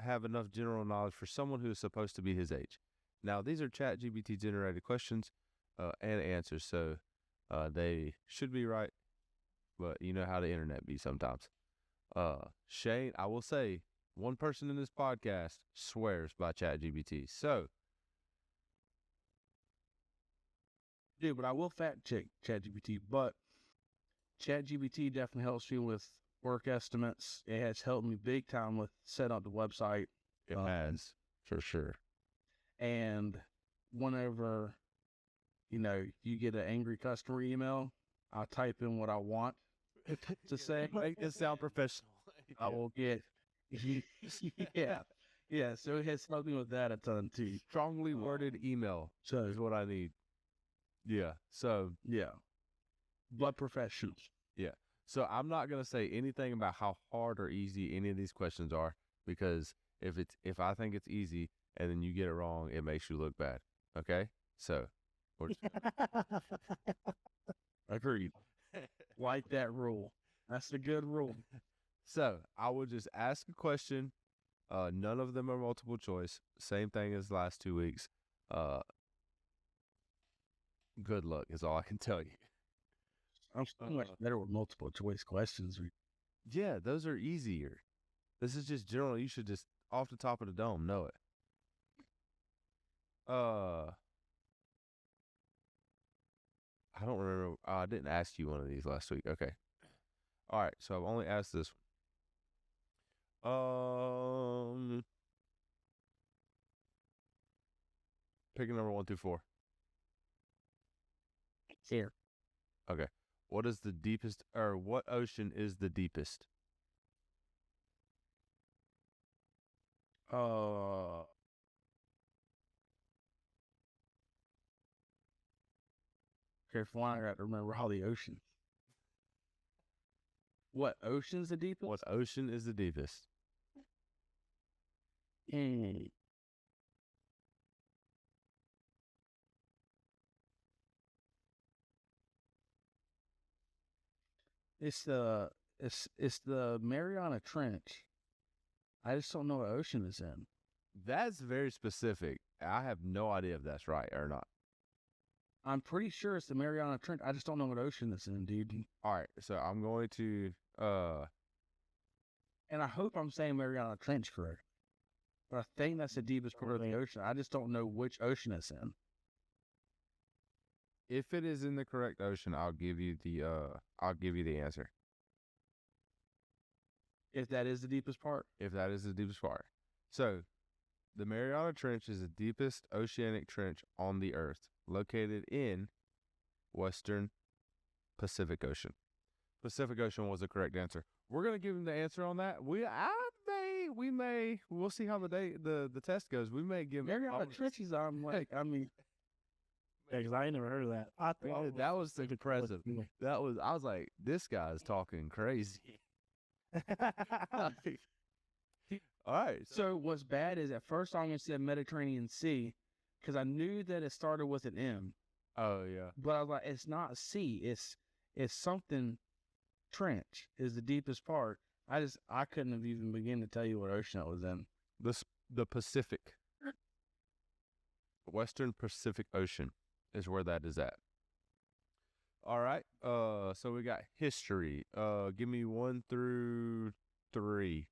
Speaker 1: have enough general knowledge for someone who is supposed to be his age. Now, these are ChatGPT generated questions and answers, so they should be right, but you know how the internet be sometimes. Shane, I will say, one person in this podcast swears by ChatGPT. So,
Speaker 3: dude, but I will fact check ChatGPT. But ChatGPT definitely helps me with work estimates. It has helped me big time with set up the website.
Speaker 1: it has, for sure.
Speaker 3: And whenever, you get an angry customer email, I type in what I want to say.
Speaker 1: Make it sound professional.
Speaker 3: I will get, yeah. So it has helped me with that a ton too.
Speaker 1: Strongly worded email is what I need. Yeah. So
Speaker 3: yeah, but professional.
Speaker 1: Yeah. So I'm not gonna say anything about how hard or easy any of these questions are, because if I think it's easy and then you get it wrong, it makes you look bad. Okay. So we're just
Speaker 3: agreed. Like that rule. That's a good rule.
Speaker 1: So I will just ask a question. None of them are multiple choice. Same thing as the last 2 weeks. Good luck is all I can tell you.
Speaker 3: I'm so much better with multiple choice questions.
Speaker 1: Yeah, those are easier. This is just general. You should just off the top of the dome know it. I don't remember. I didn't ask you one of these last week. Okay. All right. So I've only asked this one. Pick a number 1 through 4.
Speaker 3: Here.
Speaker 1: Okay. What is the deepest, or what ocean is the deepest?
Speaker 3: Okay, for one, I got to remember all the oceans. What ocean's the deepest?
Speaker 1: What ocean is the deepest?
Speaker 3: It's the Mariana Trench. I just don't know what ocean it's in.
Speaker 1: That's very specific. I have no idea if that's right or not.
Speaker 3: I'm pretty sure it's the Mariana Trench. I just don't know what ocean it's in, dude.
Speaker 1: All right, so I'm going to
Speaker 3: and I hope I'm saying Mariana Trench correct. But I think that's the deepest part of the ocean. I just don't know which ocean it's in.
Speaker 1: If it is in the correct ocean, I'll give you the answer.
Speaker 3: If that is the deepest part.
Speaker 1: If that is the deepest part. So, the Mariana Trench is the deepest oceanic trench on the Earth, located in Western Pacific Ocean. Pacific Ocean was the correct answer. We're gonna give him the answer on that. We'll see how the test goes. We may give
Speaker 3: Mariana Trenches. I'm like, I mean,
Speaker 2: Yeah, because I ain't never heard of that. I thought
Speaker 1: that was impressive. I was like, this guy's talking crazy. All right.
Speaker 3: so what's bad is at first I almost said Mediterranean Sea because I knew that it started with an M,
Speaker 1: Oh yeah.
Speaker 3: but I was like, it's not a sea. It's something. Trench is the deepest part. I couldn't have even begun to tell you what ocean it was in.
Speaker 1: The Pacific. Western Pacific Ocean is where that is at. All right. So we got history. Give me 1 through 3.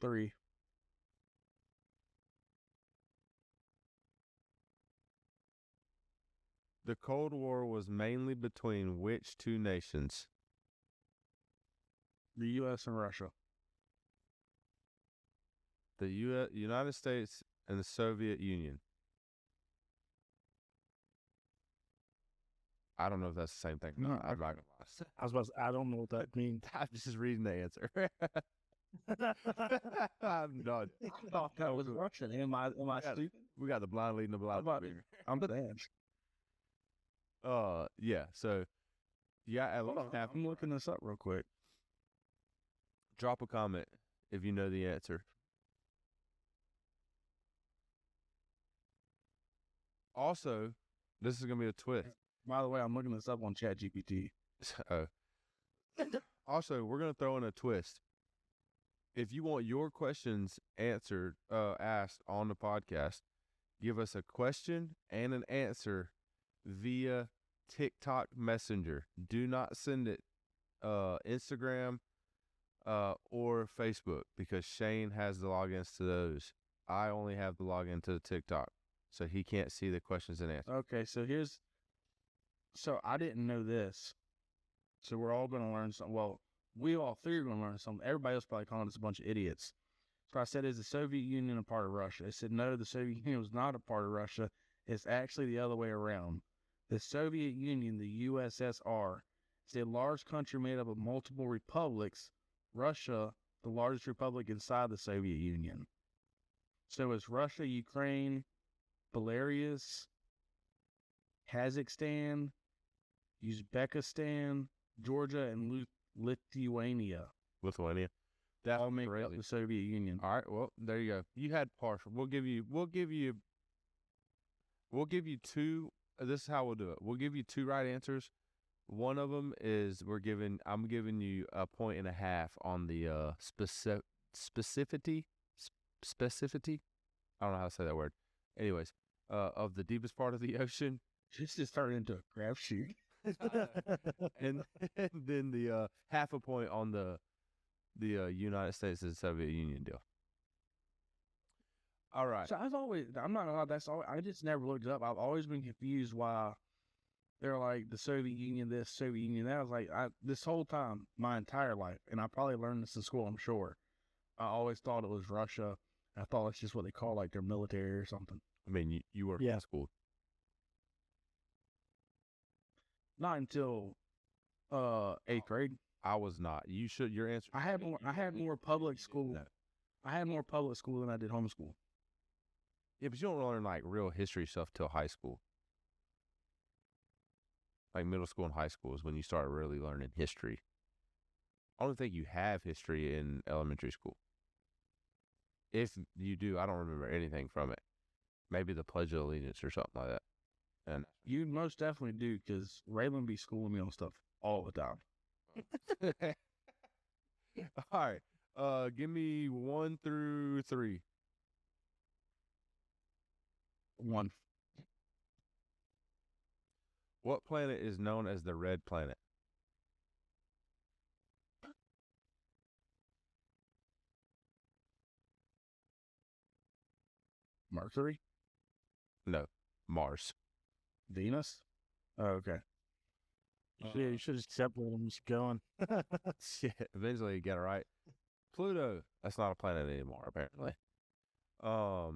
Speaker 3: 3.
Speaker 1: The Cold War was mainly between which two nations?
Speaker 3: The U.S. and Russia.
Speaker 1: The United States and the Soviet Union. I don't know if that's the same thing.
Speaker 3: No,
Speaker 1: I'm not gonna lie.
Speaker 2: I was about to say, I don't know what that means.
Speaker 1: I'm just reading the answer. I'm not.
Speaker 3: I thought that was Russian. Am I stupid?
Speaker 1: We got the blind leading the blind.
Speaker 3: I'm bad.
Speaker 1: Yeah. So, yeah. At least
Speaker 3: I'm looking this up real quick.
Speaker 1: drop a comment if you know the answer. Also, this is gonna be a twist.
Speaker 3: By the way, I'm looking this up on ChatGPT.
Speaker 1: Also, we're gonna throw in a twist. If you want your questions answered, asked on the podcast, give us a question and an answer via TikTok Messenger. Do not send it Instagram or Facebook because Shane has the logins to those. I only have the login to the TikTok, so he can't see the questions and answers.
Speaker 3: Okay, so I didn't know this. So we're all going to learn something. Well, we all three are going to learn something. Everybody else probably calling us a bunch of idiots. So I said, is the Soviet Union a part of Russia? They said, no, the Soviet Union was not a part of Russia. It's actually the other way around. The Soviet Union, the USSR, is a large country made up of multiple republics. Russia, the largest republic inside the Soviet Union. So it's Russia, Ukraine, Belarus, Kazakhstan, Uzbekistan, Georgia, and Lithuania.
Speaker 1: That
Speaker 3: all make up the Soviet Union.
Speaker 1: All right, well, there you go. You had partial. We'll give you two. This is how we'll do it. We'll give you two right answers. One of them is I'm giving you 1.5 points on the specificity. I don't know how to say that word. Anyways, of the deepest part of the ocean.
Speaker 3: This just turned into a crap shoot.
Speaker 1: and then the 0.5 point on the United States and Soviet Union deal. All right.
Speaker 3: So I'm not gonna lie, I just never looked it up. I've always been confused why they're like the Soviet Union this, Soviet Union that. I was like, this whole time, my entire life, and I probably learned this in school, I'm sure. I always thought it was Russia. I thought it's just what they call like their military or something.
Speaker 1: I mean, you were in school.
Speaker 3: Not until 8th grade.
Speaker 1: I was not. Your answer.
Speaker 3: I had more public school. I had more public school than I did homeschool.
Speaker 1: Yeah, but you don't learn like real history stuff till high school. Like middle school and high school is when you start really learning history. I don't think you have history in elementary school. If you do, I don't remember anything from it. Maybe the Pledge of Allegiance or something like that. And
Speaker 3: you most definitely do, because Raylan be schooling me on stuff all the time.
Speaker 1: All right. Give me 1 through 3.
Speaker 3: 1.
Speaker 1: What planet is known as the red planet?
Speaker 3: Mercury?
Speaker 1: No, Mars.
Speaker 3: Venus? Oh, okay.
Speaker 2: Yeah, you should just accept it and just going.
Speaker 1: Shit. Eventually you get it right. Pluto. That's not a planet anymore, apparently. All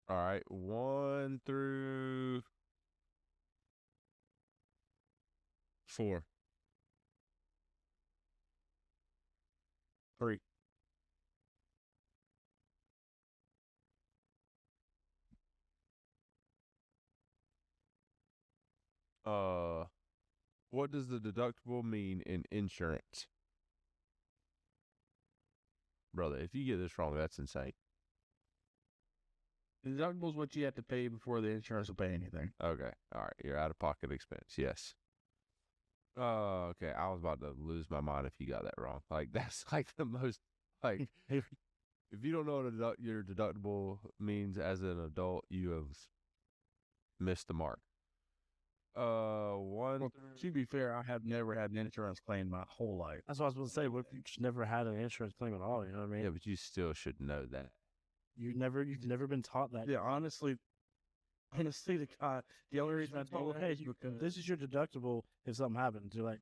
Speaker 1: right. 1 through 4.
Speaker 3: 3.
Speaker 1: What does the deductible mean in insurance? Brother, if you get this wrong, that's insane.
Speaker 3: The deductible is what you have to pay before the insurance will pay anything.
Speaker 1: Okay. All right. Your out-of-pocket expense. Yes. Okay. I was about to lose my mind if you got that wrong. Like, that's like the most, like, if you don't know what your deductible means as an adult, you have missed the mark.
Speaker 3: Well, to be fair, I have never had an insurance claim my whole life.
Speaker 2: That's what I was going to say. What if you just never had an insurance claim at all? You know what I mean?
Speaker 1: Yeah, but you still should know that.
Speaker 2: You've never been taught that.
Speaker 3: Yeah, honestly, the only reason I told
Speaker 2: Hey, this is your deductible if something happens. You're like,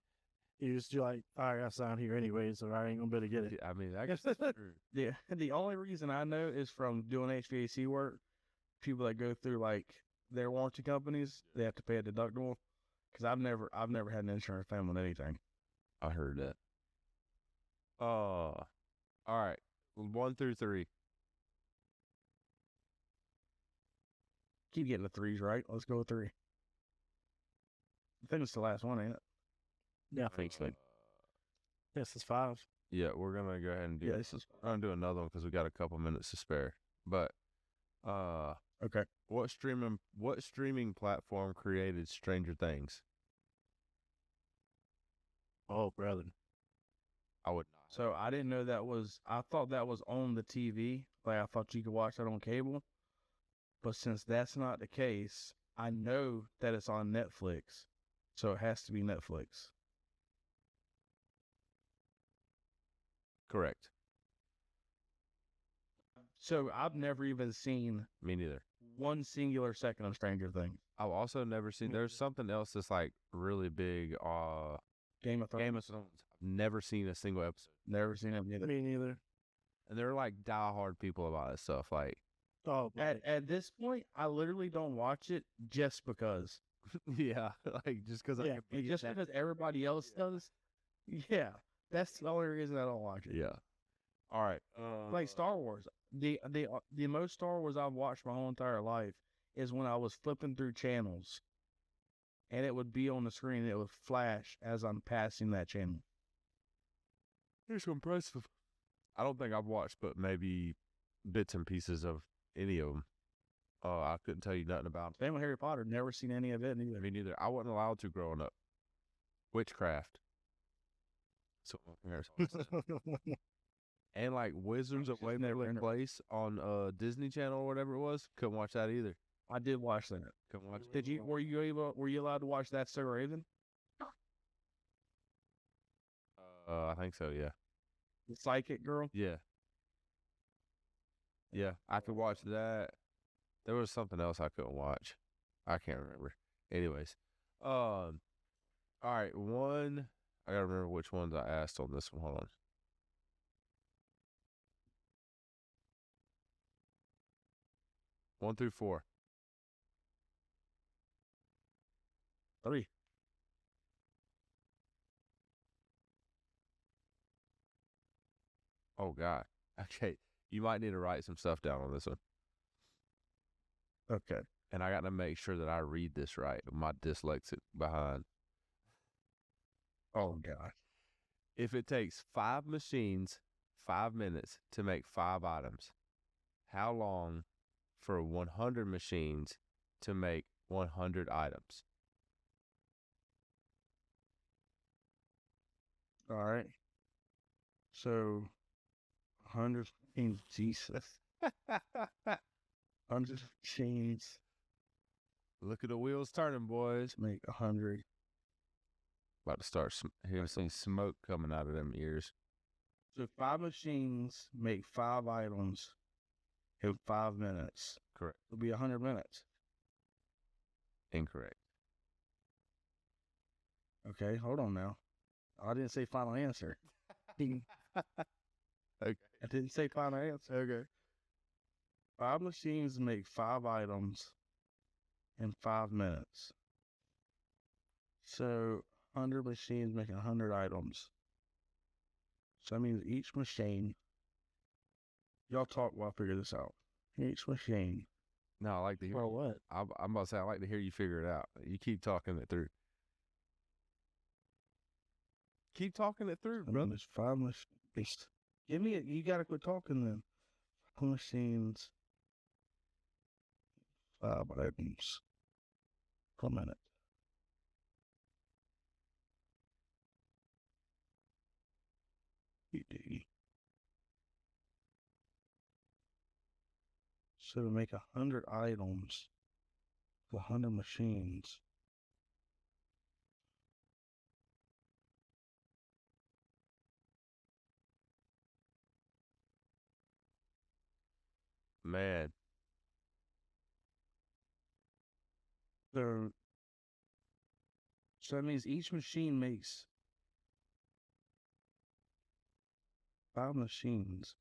Speaker 2: all right, I signed here anyway, so I ain't gonna be able to get it.
Speaker 1: I mean, that's true.
Speaker 3: Yeah, the only reason I know is from doing HVAC work. People that go through like their warranty companies, they have to pay a deductible. Because I've never had an insurance claim on anything.
Speaker 1: I heard that. All right. 1 through 3.
Speaker 3: Keep getting the 3s right. Let's go with 3. I think it's the last one, ain't it?
Speaker 2: Yeah, I think so. Yes, it's 5.
Speaker 1: Yeah, we're gonna go ahead and do.
Speaker 3: this is
Speaker 1: I'm gonna do another one because we got a couple minutes to spare. But,
Speaker 3: okay.
Speaker 1: What streaming platform created Stranger Things?
Speaker 2: Oh, brother.
Speaker 1: I would not.
Speaker 3: So I didn't know that was. I thought that was on the TV. Like I thought you could watch that on cable. But since that's not the case, I know that it's on Netflix. So it has to be Netflix.
Speaker 1: Correct.
Speaker 3: So I've never even seen
Speaker 1: Me neither.
Speaker 3: one singular second of Stranger Things.
Speaker 1: I've also never seen. There's something else that's like really big.
Speaker 3: Game of Thrones.
Speaker 1: Game of Thrones. I've never seen a single episode.
Speaker 3: Never seen it either.
Speaker 2: Me neither.
Speaker 1: And they're like diehard people about this stuff. Like,
Speaker 2: Oh,
Speaker 3: At this point, I literally don't watch it just because.
Speaker 1: yeah, like just because
Speaker 2: Yeah,
Speaker 3: Just because everybody else does. Yeah, that's the only reason I don't watch it.
Speaker 1: Yeah. All right.
Speaker 3: Like Star Wars. The most Star Wars I've watched my whole entire life is when I was flipping through channels, and it would be on the screen. And it would flash as I'm passing that channel.
Speaker 1: It's impressive. I don't think I've watched, but maybe bits and pieces of any of them. I couldn't tell you nothing about
Speaker 3: Same with Harry Potter. Never seen any of it
Speaker 1: it.
Speaker 3: either.
Speaker 1: Me neither. I wasn't allowed to growing up. Witchcraft. So and like Wizards of Waverly Place on Disney Channel or whatever it was. Couldn't watch that either.
Speaker 3: I did watch that.
Speaker 1: Couldn't watch.
Speaker 3: Did you? Were you allowed to watch That So Raven?
Speaker 1: I think so. Yeah.
Speaker 3: The psychic girl.
Speaker 1: Yeah. Yeah. I could watch that. There was something else I couldn't watch. I can't remember. Anyways. All right. I gotta remember which ones I asked on this one. Hold on. One through 4.
Speaker 3: 3.
Speaker 1: Oh God. Okay. You might need to write some stuff down on this one.
Speaker 3: Okay.
Speaker 1: And I got to make sure that I read this right. My dyslexic behind.
Speaker 3: Oh God.
Speaker 1: If it takes 5 machines 5 minutes to make 5 items, how long for 100 machines to make 100 items?
Speaker 3: All right. So, 100 machines. Jesus. 100 machines
Speaker 1: Look at the wheels turning, boys.
Speaker 3: make 100.
Speaker 1: About to start hearing some smoke coming out of them ears.
Speaker 3: So 5 machines make 5 items in 5 minutes.
Speaker 1: Correct.
Speaker 3: It'll be 100 minutes.
Speaker 1: Incorrect.
Speaker 3: Okay, hold on now. I didn't say final answer.
Speaker 1: Okay.
Speaker 3: I didn't say final answer.
Speaker 1: Okay.
Speaker 3: 5 machines make 5 items in 5 minutes. So 100 machines make 100 items. So that means each machine. Y'all talk while I figure this out. Each machine.
Speaker 1: No, I like to hear.
Speaker 2: Well, what?
Speaker 1: I'm about to say I like to hear you figure it out. You keep talking it through. Keep talking it through, brother.
Speaker 3: There's 5 machines. Give me it. You gotta quit talking then. 5 machines. 5 items per minute. PD. So to make 100 items for 100 machines.
Speaker 1: Man,
Speaker 3: So that means each machine makes 5 machines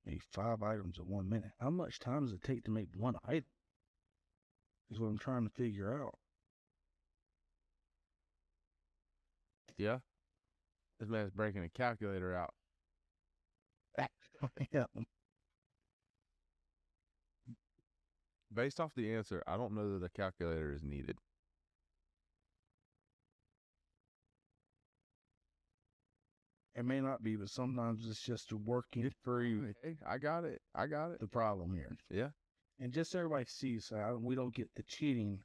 Speaker 3: make 5 items in 1 minute. How much time does it take to make 1 item? Is what I'm trying to figure out.
Speaker 1: yeah. This man's breaking a calculator out.
Speaker 3: Yeah.
Speaker 1: Based off the answer, I don't know that a calculator is needed.
Speaker 3: It may not be, but sometimes it's just working through
Speaker 1: Hey, I got it.
Speaker 3: the problem here.
Speaker 1: Yeah.
Speaker 3: And just so everybody sees, so we don't get the cheating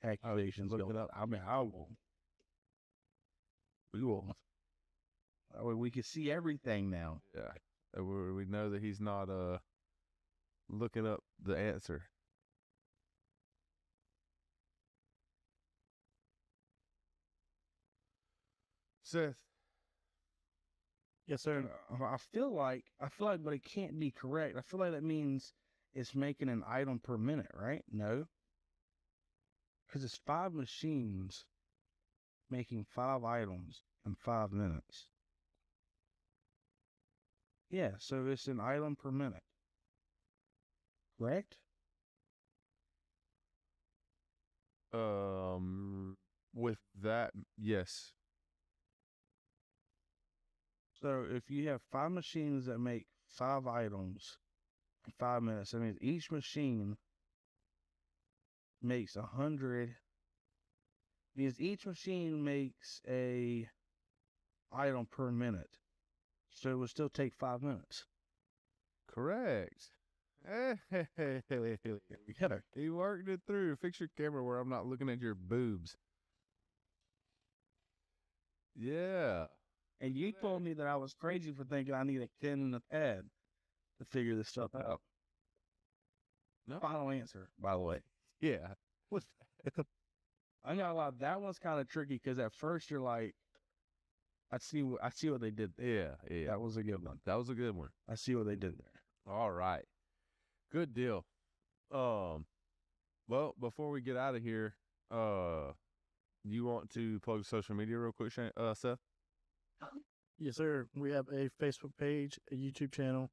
Speaker 3: accusations.
Speaker 1: look it
Speaker 3: going.
Speaker 1: up.
Speaker 3: I mean, I will. We will. That way we can see everything now.
Speaker 1: Yeah. We know that he's not looking up the answer. Seth.
Speaker 2: Yes, sir.
Speaker 3: I feel like, but it can't be correct. I feel like that means it's making an item per minute, right? No. Because it's 5 machines making 5 items in 5 minutes. Yeah, so it's an item per minute. Correct?
Speaker 1: With that, yes.
Speaker 3: So if you have 5 machines that make 5 items in 5 minutes, that means each machine makes 100. Because each machine makes a item per minute. So it would still take 5 minutes.
Speaker 1: Correct. He worked it through. Fix your camera where I'm not looking at your boobs. Yeah.
Speaker 3: And you told me that I was crazy for thinking I need a pen and a pad to figure this stuff out.
Speaker 1: No.
Speaker 3: Final answer, by the way.
Speaker 1: Yeah.
Speaker 3: I know a lot. That one's kind of tricky because at first you're like, I see what they did there.
Speaker 1: Yeah.
Speaker 3: That was a good one.
Speaker 1: That was a good one.
Speaker 3: I see what they did there.
Speaker 1: All right. Good deal. Well, before we get out of here, you want to plug social media real quick, Seth?
Speaker 2: Yes, sir. We have a Facebook page, a YouTube channel,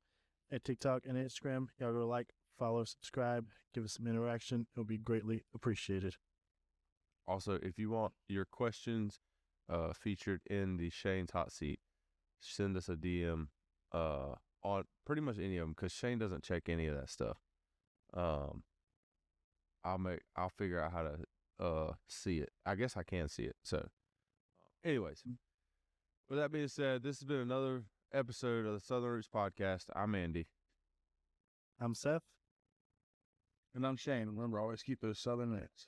Speaker 2: a TikTok, and Instagram. Y'all go like, follow, subscribe, give us some interaction. It'll be greatly appreciated.
Speaker 1: Also, if you want your questions featured in the Shane's Hot Seat, send us a DM on pretty much any of them because Shane doesn't check any of that stuff. I'll figure out how to see it. I guess I can see it. So, anyways, with that being said, this has been another episode of the Southern Roots Podcast. I'm Andy.
Speaker 2: I'm Seth.
Speaker 3: And I'm Shane. Remember, always keep those Southern roots.